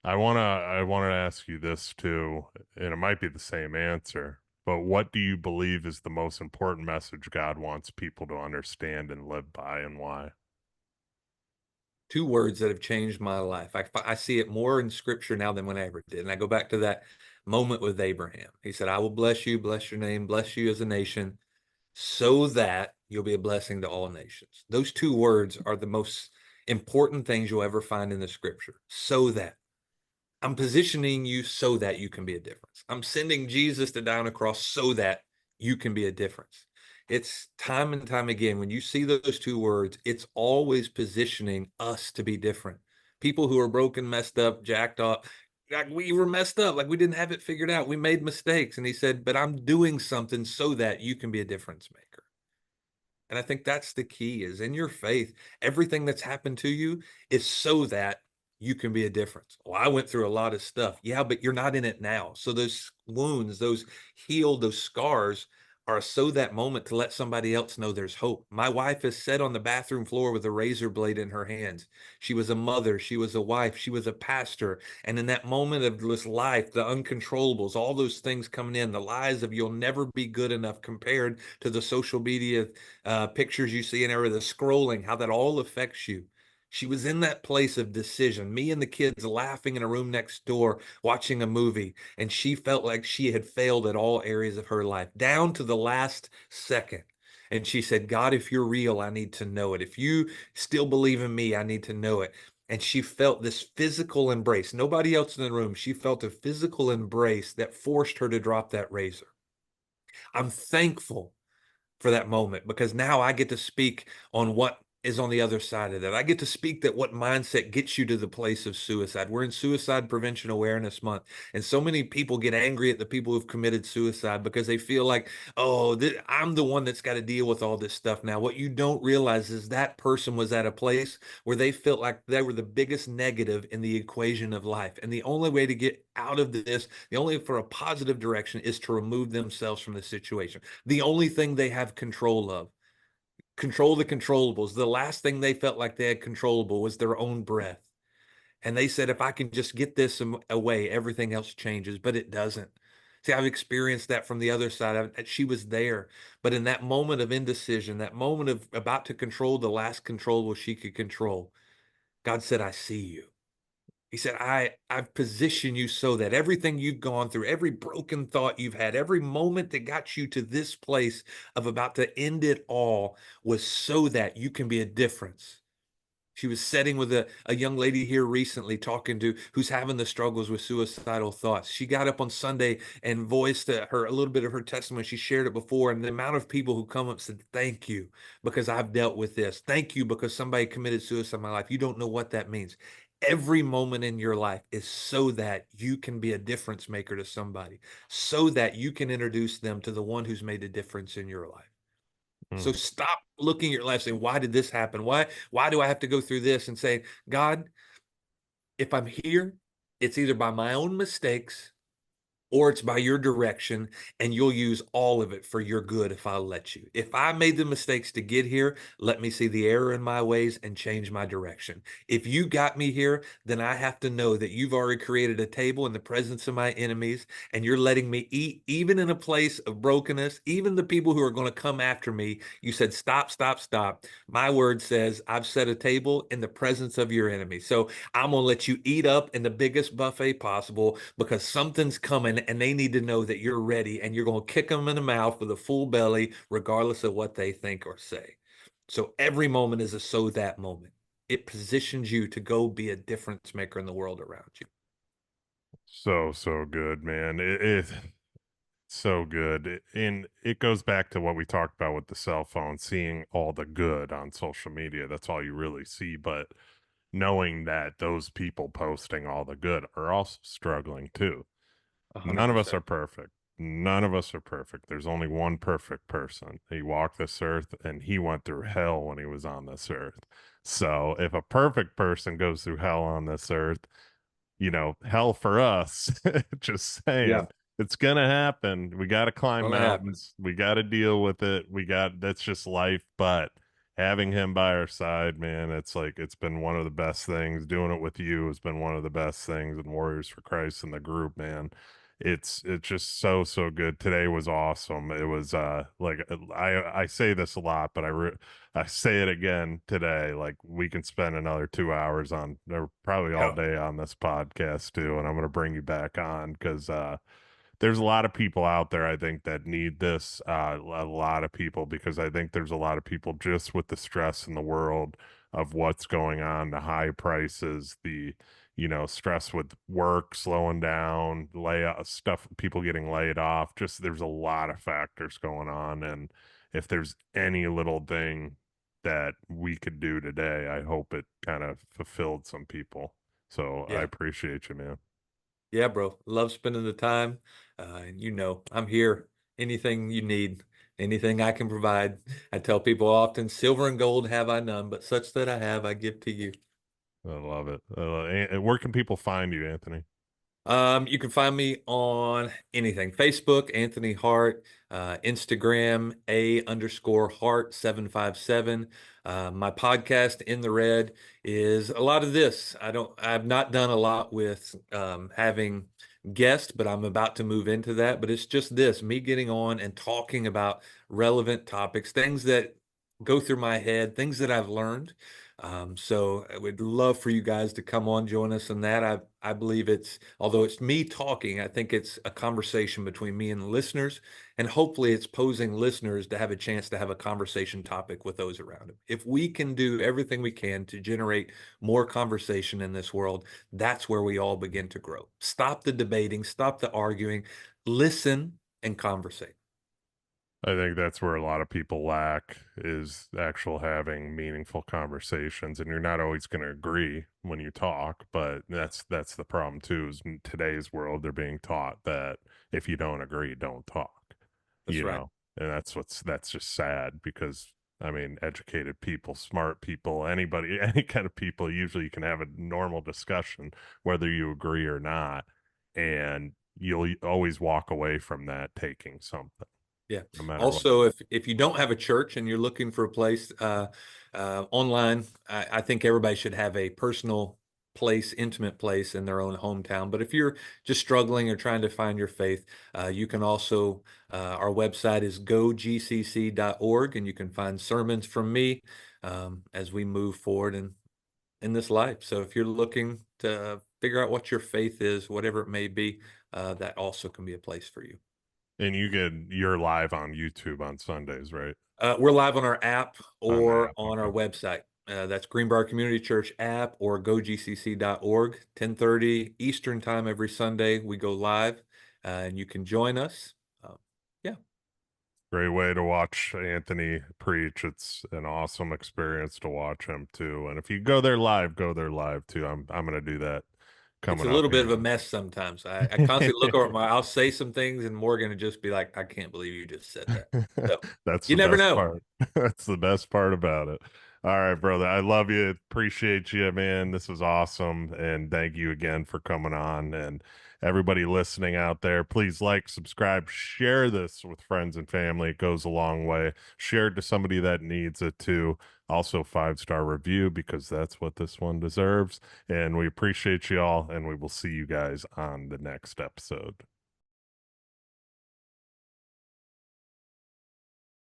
I wanna ask you this too, and it might be the same answer, but what do you believe is the most important message God wants people to understand and live by, and why? Two words that have changed my life. I see it more in scripture now than when I ever did. And I go back to that moment with Abraham. He said, I will bless you, bless your name, bless you as a nation, so that you'll be a blessing to all nations. Those two words are the most important things you'll ever find in the scripture. So that. I'm positioning you so that you can be a difference. I'm sending Jesus to die on a cross so that you can be a difference. It's time and time again, when you see those two words, it's always positioning us to be different. People who are broken, messed up, jacked up, like we were messed up, like we didn't have it figured out. We made mistakes. And he said, but I'm doing something so that you can be a difference maker. And I think that's the key, is in your faith, everything that's happened to you is so that you can be a difference. Well, I went through a lot of stuff. Yeah, but you're not in it now. So those wounds, those healed, those scars are so that moment to let somebody else know there's hope. My wife is sat on the bathroom floor with a razor blade in her hands. She was a mother, she was a wife, she was a pastor. And in that moment of this life, the uncontrollables, all those things coming in, the lies of you'll never be good enough compared to the social media pictures you see in there, the scrolling, how that all affects you. She was in that place of decision, me and the kids laughing in a room next door, watching a movie, and she felt like she had failed at all areas of her life, down to the last second. And she said, God, if you're real, I need to know it. If you still believe in me, I need to know it. And she felt this physical embrace. Nobody else in the room. She felt a physical embrace that forced her to drop that razor. I'm thankful for that moment, because now I get to speak on what is on the other side of that. I get to speak that what mindset gets you to the place of suicide. We're in Suicide Prevention Awareness Month, and so many people get angry at the people who've committed suicide because they feel like, oh, I'm the one that's got to deal with all this stuff now. What you don't realize is that person was at a place where they felt like they were the biggest negative in the equation of life. And the only way to get out of this, the only for a positive direction, is to remove themselves from the situation. The only thing they have control of. Control the controllables. The last thing they felt like they had controllable was their own breath. And they said, if I can just get this away, everything else changes, but it doesn't. See, I've experienced that from the other side. She was there, but in that moment of indecision, that moment of about to control the last controllable she could control, God said, I see you. He said, I've positioned you so that everything you've gone through, every broken thought you've had, every moment that got you to this place of about to end it all was so that you can be a difference. She was sitting with a young lady here recently talking to who's having the struggles with suicidal thoughts. She got up on Sunday and voiced her a little bit of her testimony. She shared it before, and the amount of people who come up said, thank you because I've dealt with this. Thank you because somebody committed suicide in my life. You don't know what that means. Every moment in your life is so that you can be a difference maker to somebody, so that you can introduce them to the one who's made a difference in your life. So Mm. stop looking at your life saying, why did this happen? Why do I have to go through this? And say, God, if I'm here, it's either by my own mistakes or it's by your direction, and you'll use all of it for your good if I'll let you. If I made the mistakes to get here, let me see the error in my ways and change my direction. If you got me here, then I have to know that you've already created a table in the presence of my enemies, and you're letting me eat, even in a place of brokenness, even the people who are going to come after me. You said, stop, stop, stop. My word says, I've set a table in the presence of your enemies. So I'm going to let you eat up in the biggest buffet possible because something's coming and they need to know that you're ready, and you're going to kick them in the mouth with a full belly, regardless of what they think or say. So every moment is a so that moment. It positions you to go be a difference maker in the world around you. So, so good, man. It's so good. And it goes back to what we talked about with the cell phone, seeing all the good on social media. That's all you really see. But knowing that those people posting all the good are also struggling too. None of us 100%. are perfect. None of us are perfect. There's only one perfect person. He walked this earth and he went through hell when he was on this earth. So if a perfect person goes through hell on this earth, hell for us. Just Yeah, saying, it's gonna happen. We got to climb gonna happen. mountains. We got to deal with it. That's just life. But having him by our side, man, it's like it's been one of the best things. Doing it with you has been one of the best things. And Warriors for Christ and the group, man. It's just so so good. Today was awesome. It was like I say this a lot, but I say it again today. Like we can spend another 2 hours on, or probably all Yeah, day on this podcast too. And I'm going to bring you back on because there's a lot of people out there, I think, that need this. A lot of people, because I think there's a lot of people just with the stress in the world of what's going on, the high prices, the stress with work slowing down, layoff stuff, people getting laid off. Just there's a lot of factors going on, and if there's any little thing that we could do today, I hope it kind of fulfilled some people. So I yeah, appreciate you, man. yeah, bro. Love spending the time. And I'm here. Anything you need, anything I can provide. I tell people often, silver and gold have I none, but such that I have, I give to you. I love it. Where can people find you, Anthony? You can find me on anything. Facebook, Anthony Hart, Instagram, A_Hart 757. My podcast, In the Red, is a lot of this. I've not done a lot with having guests, but I'm about to move into that. But it's just this, me getting on and talking about relevant topics, things that go through my head, things that I've learned. So I would love for you guys to come on, join us in that. I believe although it's me talking, I think it's a conversation between me and the listeners, and hopefully it's posing listeners to have a chance to have a conversation topic with those around them. If we can do everything we can to generate more conversation in this world, that's where we all begin to grow. Stop the debating, stop the arguing, listen and conversate. I think that's where a lot of people lack is actual having meaningful conversations, and you're not always going to agree when you talk, but that's the problem too. Is in today's world they're being taught that if you don't agree, don't talk, That's right. and that's just sad because I mean, educated people, smart people, anybody, any kind of people, usually you can have a normal discussion whether you agree or not, and you'll always walk away from that taking something Yeah. no matter what. Also, if you don't have a church and you're looking for a place online, I think everybody should have a personal place, intimate place in their own hometown. But if you're just struggling or trying to find your faith, you can also, our website is gogcc.org, and you can find sermons from me as we move forward in this life. So if you're looking to figure out what your faith is, whatever it may be, that also can be a place for you. And you're live on YouTube on Sundays, right? We're live on our app On the or app, on our okay. website. That's Greenbrier Community Church app or gogcc.org. 10:30 Eastern time every Sunday we go live, and you can join us. Yeah. Great way to watch Anthony preach. It's an awesome experience to watch him too. And if you go there live too. I'm gonna do that It's a coming up little bit of here. a mess sometimes. I constantly look over I'll say some things and Morgan will just be like, I can't believe you just said that. So That's you the never best know. part. That's the best part about it. All right, brother. I love you. Appreciate you, man. This was awesome. And thank you again for coming on. And everybody listening out there, please like, subscribe, share this with friends and family. It goes a long way. Share it to somebody that needs it too. Also, 5-star review because that's what this one deserves. And we appreciate you all. And we will see you guys on the next episode.